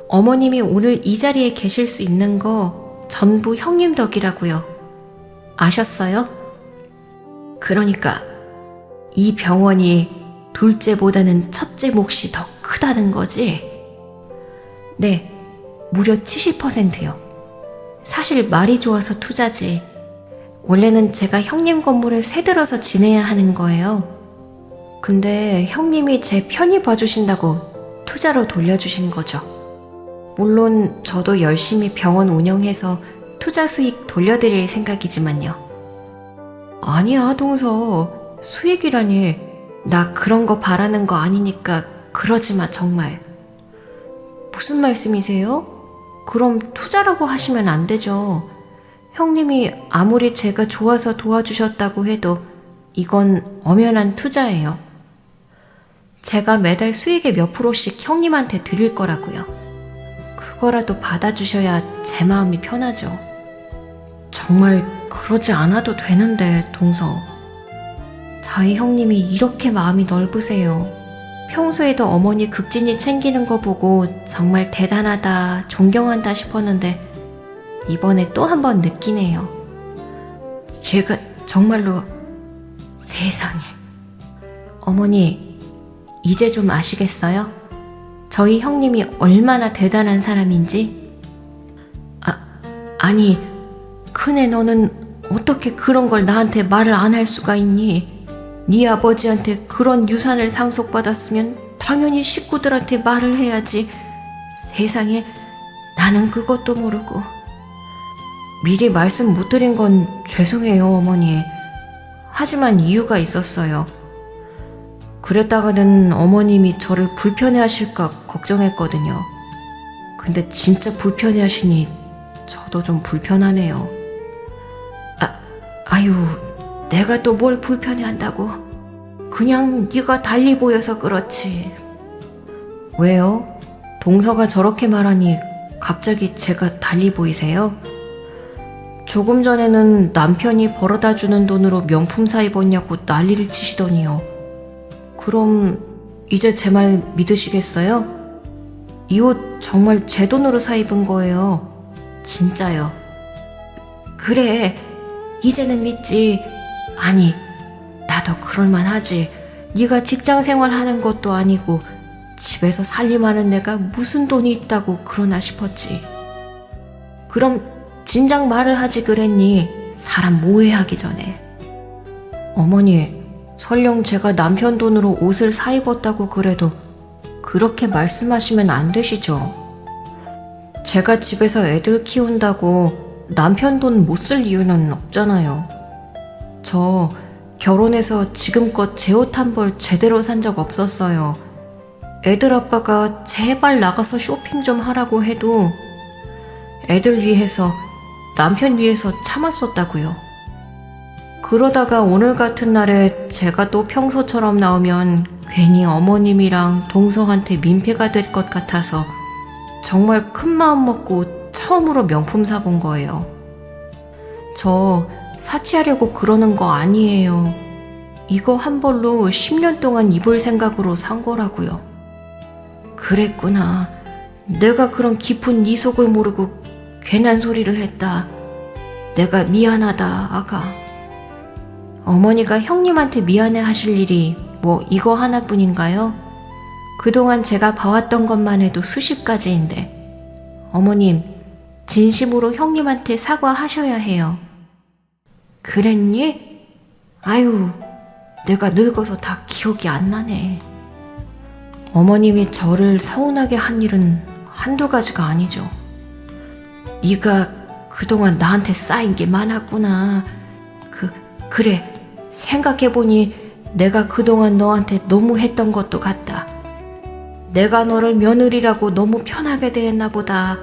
어머님이 오늘 이 자리에 계실 수 있는 거 전부 형님 덕이라고요. 아셨어요? 그러니까 이 병원이 둘째보다는 첫째 몫이 더 크다는 거지? 네, 무려 70%요. 사실 말이 좋아서 투자지. 원래는 제가 형님 건물에 새들어서 지내야 하는 거예요. 근데 형님이 제 편히 봐주신다고 투자로 돌려주신 거죠. 물론 저도 열심히 병원 운영해서 투자 수익 돌려드릴 생각이지만요. 아니야, 동서. 수익이라니. 나 그런 거 바라는 거 아니니까 그러지 마, 정말. 무슨 말씀이세요? 그럼 투자라고 하시면 안 되죠. 형님이 아무리 제가 좋아서 도와주셨다고 해도 이건 엄연한 투자예요. 제가 매달 수익의 몇 프로씩 형님한테 드릴 거라고요. 그거라도 받아주셔야 제 마음이 편하죠. 정말 그러지 않아도 되는데, 동서. 저희 형님이 이렇게 마음이 넓으세요. 평소에도 어머니 극진히 챙기는 거 보고 정말 대단하다, 존경한다 싶었는데 이번에 또 한 번 느끼네요. 제가 정말로 세상에. 어머니, 이제 좀 아시겠어요? 저희 형님이 얼마나 대단한 사람인지? 아니, 큰애 너는 어떻게 그런 걸 나한테 말을 안 할 수가 있니? 네 아버지한테 그런 유산을 상속받았으면 당연히 식구들한테 말을 해야지. 세상에, 나는 그것도 모르고. 미리 말씀 못 드린 건 죄송해요, 어머니. 하지만 이유가 있었어요. 그랬다가는 어머님이 저를 불편해하실까 걱정했거든요. 근데 진짜 불편해하시니 저도 좀 불편하네요. 아유, 내가 또 뭘 불편해한다고. 그냥 네가 달리 보여서 그렇지. 왜요? 동서가 저렇게 말하니 갑자기 제가 달리 보이세요? 조금 전에는 남편이 벌어다주는 돈으로 명품 사 입었냐고 난리를 치시더니요. 그럼 이제 제 말 믿으시겠어요? 이 옷 정말 제 돈으로 사 입은 거예요. 진짜요. 그래, 이제는 믿지. 아니, 나도 그럴만하지. 네가 직장 생활하는 것도 아니고 집에서 살림하는 내가 무슨 돈이 있다고 그러나 싶었지. 그럼 진작 말을 하지 그랬니? 사람 오해하기 전에. 어머니, 설령 제가 남편 돈으로 옷을 사 입었다고 그래도 그렇게 말씀하시면 안 되시죠. 제가 집에서 애들 키운다고 남편 돈 못 쓸 이유는 없잖아요. 저 결혼해서 지금껏 제 옷 한 벌 제대로 산 적 없었어요. 애들 아빠가 제발 나가서 쇼핑 좀 하라고 해도 애들 위해서, 남편 위해서 참았었다고요. 그러다가 오늘 같은 날에 제가 또 평소처럼 나오면 괜히 어머님이랑 동성한테 민폐가 될 것 같아서 정말 큰 마음 먹고 처음으로 명품 사본 거예요. 저 사치하려고 그러는 거 아니에요. 이거 한 벌로 10년 동안 입을 생각으로 산 거라고요. 그랬구나. 내가 그런 깊은 네 속을 모르고 괜한 소리를 했다. 내가 미안하다, 아가. 어머니가 형님한테 미안해 하실 일이 뭐 이거 하나뿐인가요? 그동안 제가 봐왔던 것만 해도 수십 가지인데. 어머님, 진심으로 형님한테 사과하셔야 해요. 그랬니? 아유, 내가 늙어서 다 기억이 안 나네. 어머님이 저를 서운하게 한 일은 한두 가지가 아니죠. 네가 그동안 나한테 쌓인 게 많았구나. 그래, 생각해보니 내가 그동안 너한테 너무 했던 것도 같다. 내가 너를 며느리라고 너무 편하게 대했나 보다.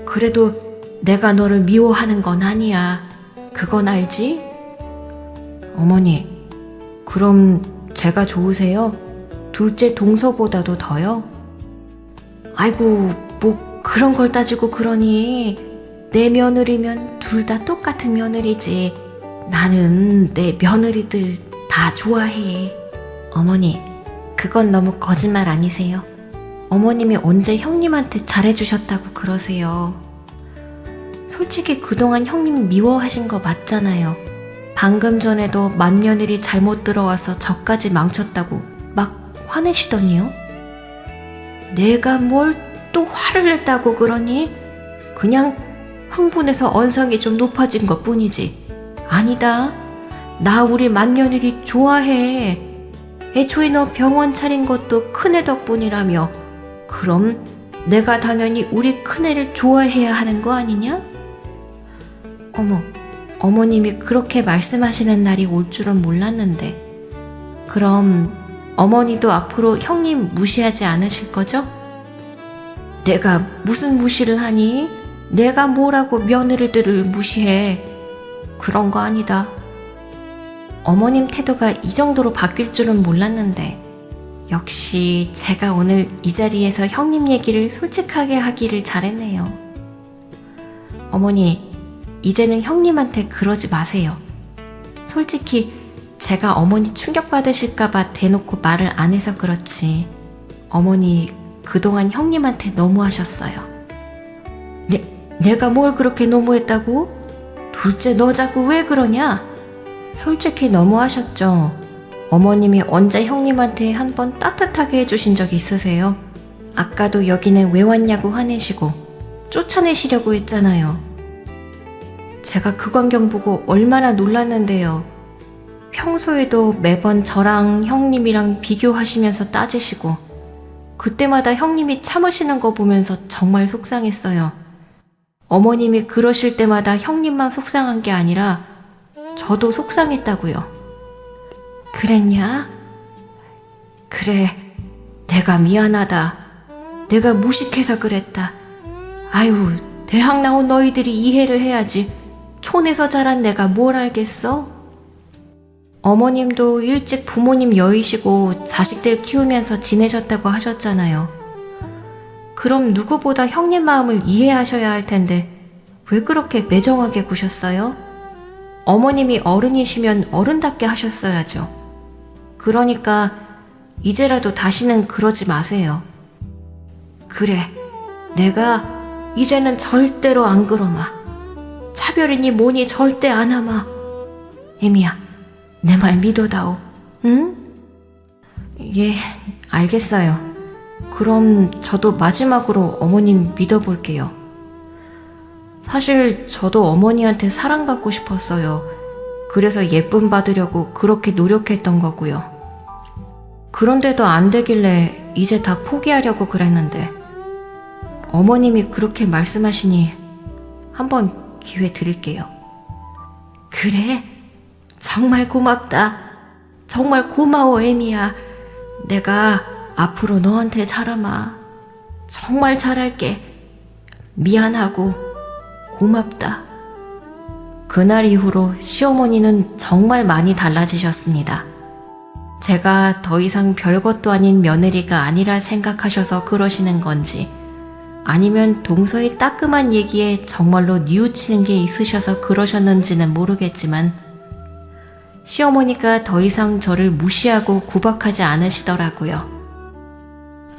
그래도 내가 너를 미워하는 건 아니야. 그건 알지? 어머니, 그럼 제가 좋으세요? 둘째 동서보다도 더요? 아이고, 뭐 그런 걸 따지고 그러니. 내 며느리면 둘 다 똑같은 며느리지. 나는 내 며느리들 다 좋아해. 어머니, 그건 너무 거짓말 아니세요? 어머님이 언제 형님한테 잘해주셨다고 그러세요? 솔직히 그동안 형님 미워하신 거 맞잖아요. 방금 전에도 맏며느리 잘못 들어와서 저까지 망쳤다고 막 화내시더니요. 내가 뭘 또 화를 냈다고 그러니? 그냥 흥분해서 언성이 좀 높아진 것 뿐이지. 아니다. 나 우리 맏며느리 좋아해. 애초에 너 병원 차린 것도 큰애 덕분이라며. 그럼 내가 당연히 우리 큰애를 좋아해야 하는 거 아니냐? 어머, 어머님이 그렇게 말씀하시는 날이 올 줄은 몰랐는데. 그럼 어머니도 앞으로 형님 무시하지 않으실 거죠? 내가 무슨 무시를 하니? 내가 뭐라고 며느리들을 무시해. 그런 거 아니다. 어머님 태도가 이 정도로 바뀔 줄은 몰랐는데 역시 제가 오늘 이 자리에서 형님 얘기를 솔직하게 하기를 잘했네요. 어머니, 이제는 형님한테 그러지 마세요. 솔직히 제가 어머니 충격받으실까봐 대놓고 말을 안 해서 그렇지. 어머니 그동안 형님한테 너무하셨어요. 내가 뭘 그렇게 너무했다고? 둘째 너 자꾸 왜 그러냐? 솔직히 너무하셨죠. 어머님이 언제 형님한테 한번 따뜻하게 해주신 적 있으세요? 아까도 여기는 왜 왔냐고 화내시고 쫓아내시려고 했잖아요. 제가 그 광경 보고 얼마나 놀랐는데요. 평소에도 매번 저랑 형님이랑 비교하시면서 따지시고 그때마다 형님이 참으시는 거 보면서 정말 속상했어요. 어머님이 그러실 때마다 형님만 속상한 게 아니라 저도 속상했다고요. 그랬냐? 그래, 내가 미안하다. 내가 무식해서 그랬다. 아유, 대학 나온 너희들이 이해를 해야지. 촌에서 자란 내가 뭘 알겠어? 어머님도 일찍 부모님 여의시고 자식들 키우면서 지내셨다고 하셨잖아요. 그럼 누구보다 형님 마음을 이해하셔야 할 텐데 왜 그렇게 매정하게 구셨어요? 어머님이 어른이시면 어른답게 하셨어야죠. 그러니까 이제라도 다시는 그러지 마세요. 그래, 내가 이제는 절대로 안 그러마. 차별이니 뭐니 절대 안 하마. 애미야, 내 말 믿어다오. 응? 예, 알겠어요. 그럼 저도 마지막으로 어머님 믿어볼게요. 사실 저도 어머니한테 사랑받고 싶었어요. 그래서 예쁨 받으려고 그렇게 노력했던 거고요. 그런데도 안 되길래 이제 다 포기하려고 그랬는데 어머님이 그렇게 말씀하시니 한번 기회 드릴게요. 그래? 정말 고맙다. 정말 고마워, 애미야. 내가 앞으로 너한테 잘하마. 정말 잘할게. 미안하고 고맙다. 그날 이후로 시어머니는 정말 많이 달라지셨습니다. 제가 더 이상 별것도 아닌 며느리가 아니라 생각하셔서 그러시는 건지, 아니면 동서의 따끔한 얘기에 정말로 뉘우치는 게 있으셔서 그러셨는지는 모르겠지만, 시어머니가 더 이상 저를 무시하고 구박하지 않으시더라고요.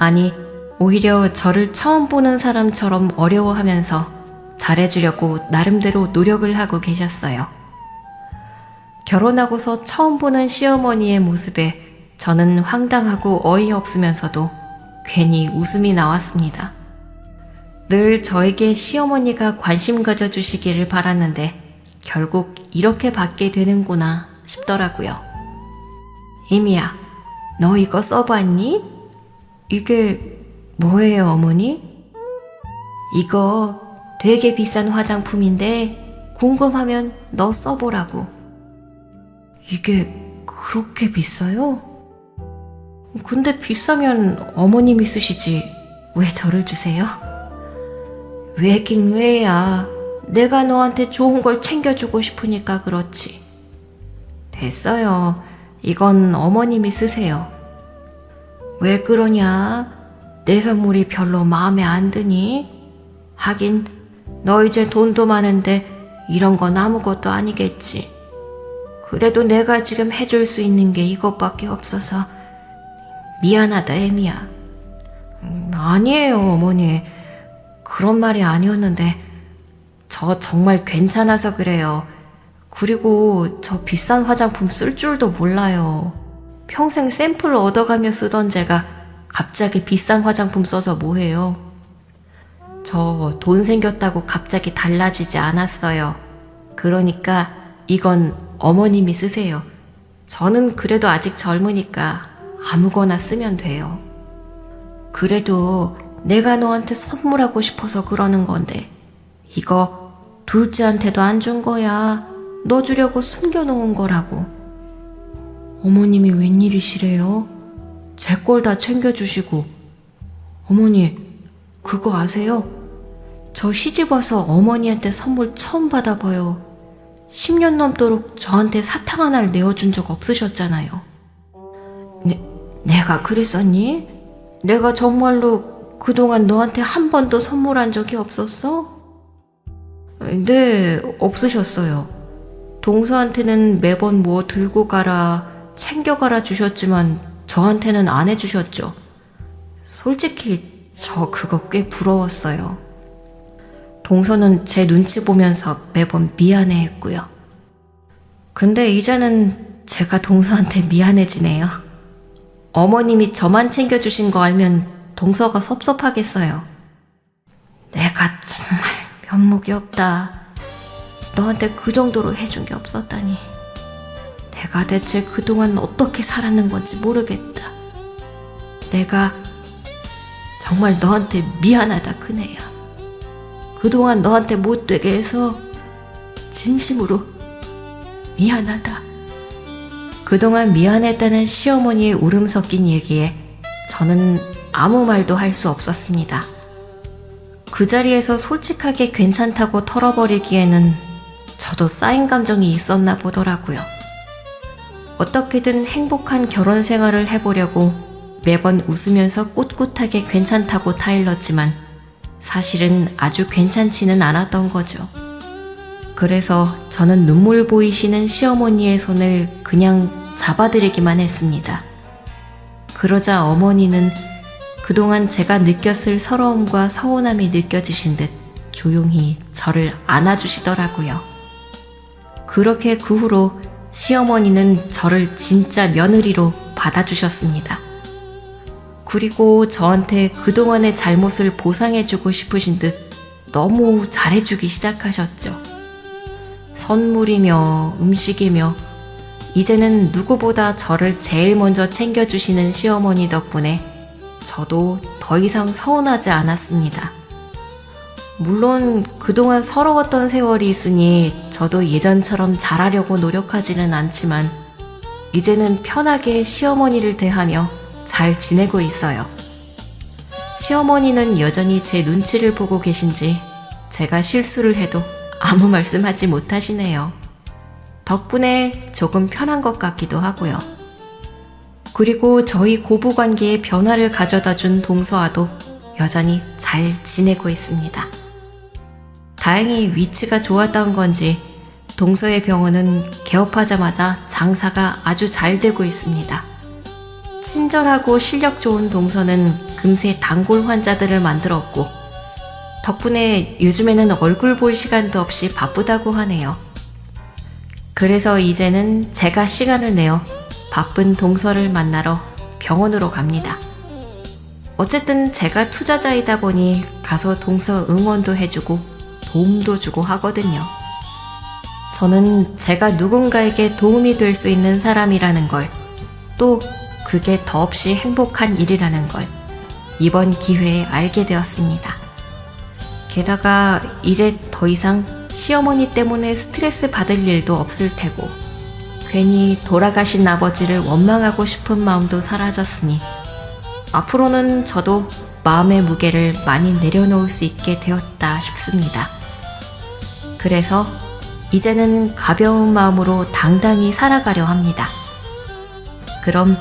아니, 오히려 저를 처음 보는 사람처럼 어려워하면서 잘해주려고 나름대로 노력을 하고 계셨어요. 결혼하고서 처음 보는 시어머니의 모습에 저는 황당하고 어이없으면서도 괜히 웃음이 나왔습니다. 늘 저에게 시어머니가 관심 가져주시기를 바랐는데 결국 이렇게 받게 되는구나 싶더라고요. 이미야, 너 이거 써봤니? 이게 뭐예요, 어머니? 이거 되게 비싼 화장품인데 궁금하면 너 써보라고. 이게 그렇게 비싸요? 근데 비싸면 어머님이 쓰시지 왜 저를 주세요? 왜긴 왜야. 내가 너한테 좋은 걸 챙겨주고 싶으니까 그렇지. 됐어요. 이건 어머님이 쓰세요. 왜 그러냐? 내 선물이 별로 마음에 안 드니? 하긴 너 이제 돈도 많은데 이런 건 아무것도 아니겠지. 그래도 내가 지금 해줄 수 있는 게 이것밖에 없어서 미안하다, 애미야. 아니에요, 어머니. 그런 말이 아니었는데 저 정말 괜찮아서 그래요. 그리고 저 비싼 화장품 쓸 줄도 몰라요. 평생 샘플 얻어가며 쓰던 제가 갑자기 비싼 화장품 써서 뭐해요. 저 돈 생겼다고 갑자기 달라지지 않았어요. 그러니까 이건 어머님이 쓰세요. 저는 그래도 아직 젊으니까 아무거나 쓰면 돼요. 그래도 내가 너한테 선물하고 싶어서 그러는 건데 이거 둘째한테도 안 준 거야. 너 주려고 숨겨놓은 거라고. 어머님이 웬일이시래요? 제 걸 다 챙겨주시고. 어머니, 그거 아세요? 저 시집와서 어머니한테 선물 처음 받아봐요. 10년 넘도록 저한테 사탕 하나를 내어준 적 없으셨잖아요. 내가 그랬었니? 내가 정말로 그동안 너한테 한 번도 선물한 적이 없었어? 네, 없으셨어요. 동서한테는 매번 뭐 들고 가라, 챙겨가라 주셨지만 저한테는 안 해주셨죠. 솔직히 저 그거 꽤 부러웠어요. 동서는 제 눈치 보면서 매번 미안해했고요. 근데 이제는 제가 동서한테 미안해지네요. 어머님이 저만 챙겨주신 거 알면 동서가 섭섭하겠어요. 내가 정말 면목이 없다. 너한테 그 정도로 해준 게 없었다니. 내가 대체 그동안 어떻게 살았는 건지 모르겠다. 내가 정말 너한테 미안하다, 그네야. 그동안 너한테 못되게 해서 진심으로 미안하다. 그동안 미안했다는 시어머니의 울음 섞인 얘기에 저는 아무 말도 할 수 없었습니다. 그 자리에서 솔직하게 괜찮다고 털어버리기에는 저도 쌓인 감정이 있었나 보더라고요. 어떻게든 행복한 결혼 생활을 해보려고 매번 웃으면서 꿋꿋하게 괜찮다고 타일렀지만 사실은 아주 괜찮지는 않았던 거죠. 그래서 저는 눈물 보이시는 시어머니의 손을 그냥 잡아드리기만 했습니다. 그러자 어머니는 그동안 제가 느꼈을 서러움과 서운함이 느껴지신 듯 조용히 저를 안아주시더라고요. 그렇게 그 후로 시어머니는 저를 진짜 며느리로 받아주셨습니다. 그리고 저한테 그동안의 잘못을 보상해주고 싶으신 듯 너무 잘해주기 시작하셨죠. 선물이며 음식이며 이제는 누구보다 저를 제일 먼저 챙겨주시는 시어머니 덕분에 저도 더 이상 서운하지 않았습니다. 물론 그동안 서러웠던 세월이 있으니 저도 예전처럼 잘하려고 노력하지는 않지만 이제는 편하게 시어머니를 대하며 잘 지내고 있어요. 시어머니는 여전히 제 눈치를 보고 계신지 제가 실수를 해도 아무 말씀하지 못하시네요. 덕분에 조금 편한 것 같기도 하고요. 그리고 저희 고부 관계에 변화를 가져다 준 동서와도 여전히 잘 지내고 있습니다. 다행히 위치가 좋았던 건지 동서의 병원은 개업하자마자 장사가 아주 잘 되고 있습니다. 친절하고 실력 좋은 동서는 금세 단골 환자들을 만들었고 덕분에 요즘에는 얼굴 볼 시간도 없이 바쁘다고 하네요. 그래서 이제는 제가 시간을 내어 바쁜 동서를 만나러 병원으로 갑니다. 어쨌든 제가 투자자이다 보니 가서 동서 응원도 해주고 도움도 주고 하거든요. 저는 제가 누군가에게 도움이 될 수 있는 사람이라는 걸, 또 그게 더없이 행복한 일이라는 걸 이번 기회에 알게 되었습니다. 게다가 이제 더 이상 시어머니 때문에 스트레스 받을 일도 없을 테고 괜히 돌아가신 아버지를 원망하고 싶은 마음도 사라졌으니 앞으로는 저도 마음의 무게를 많이 내려놓을 수 있게 되었다 싶습니다. 그래서 이제는 가벼운 마음으로 당당히 살아가려 합니다. 그럼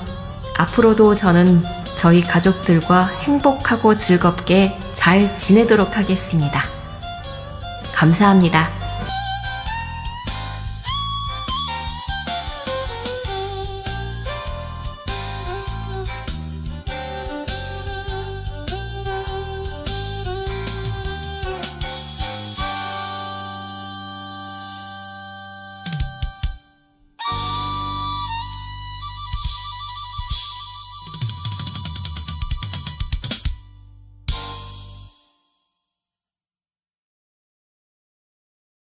앞으로도 저는 저희 가족들과 행복하고 즐겁게 잘 지내도록 하겠습니다. 감사합니다.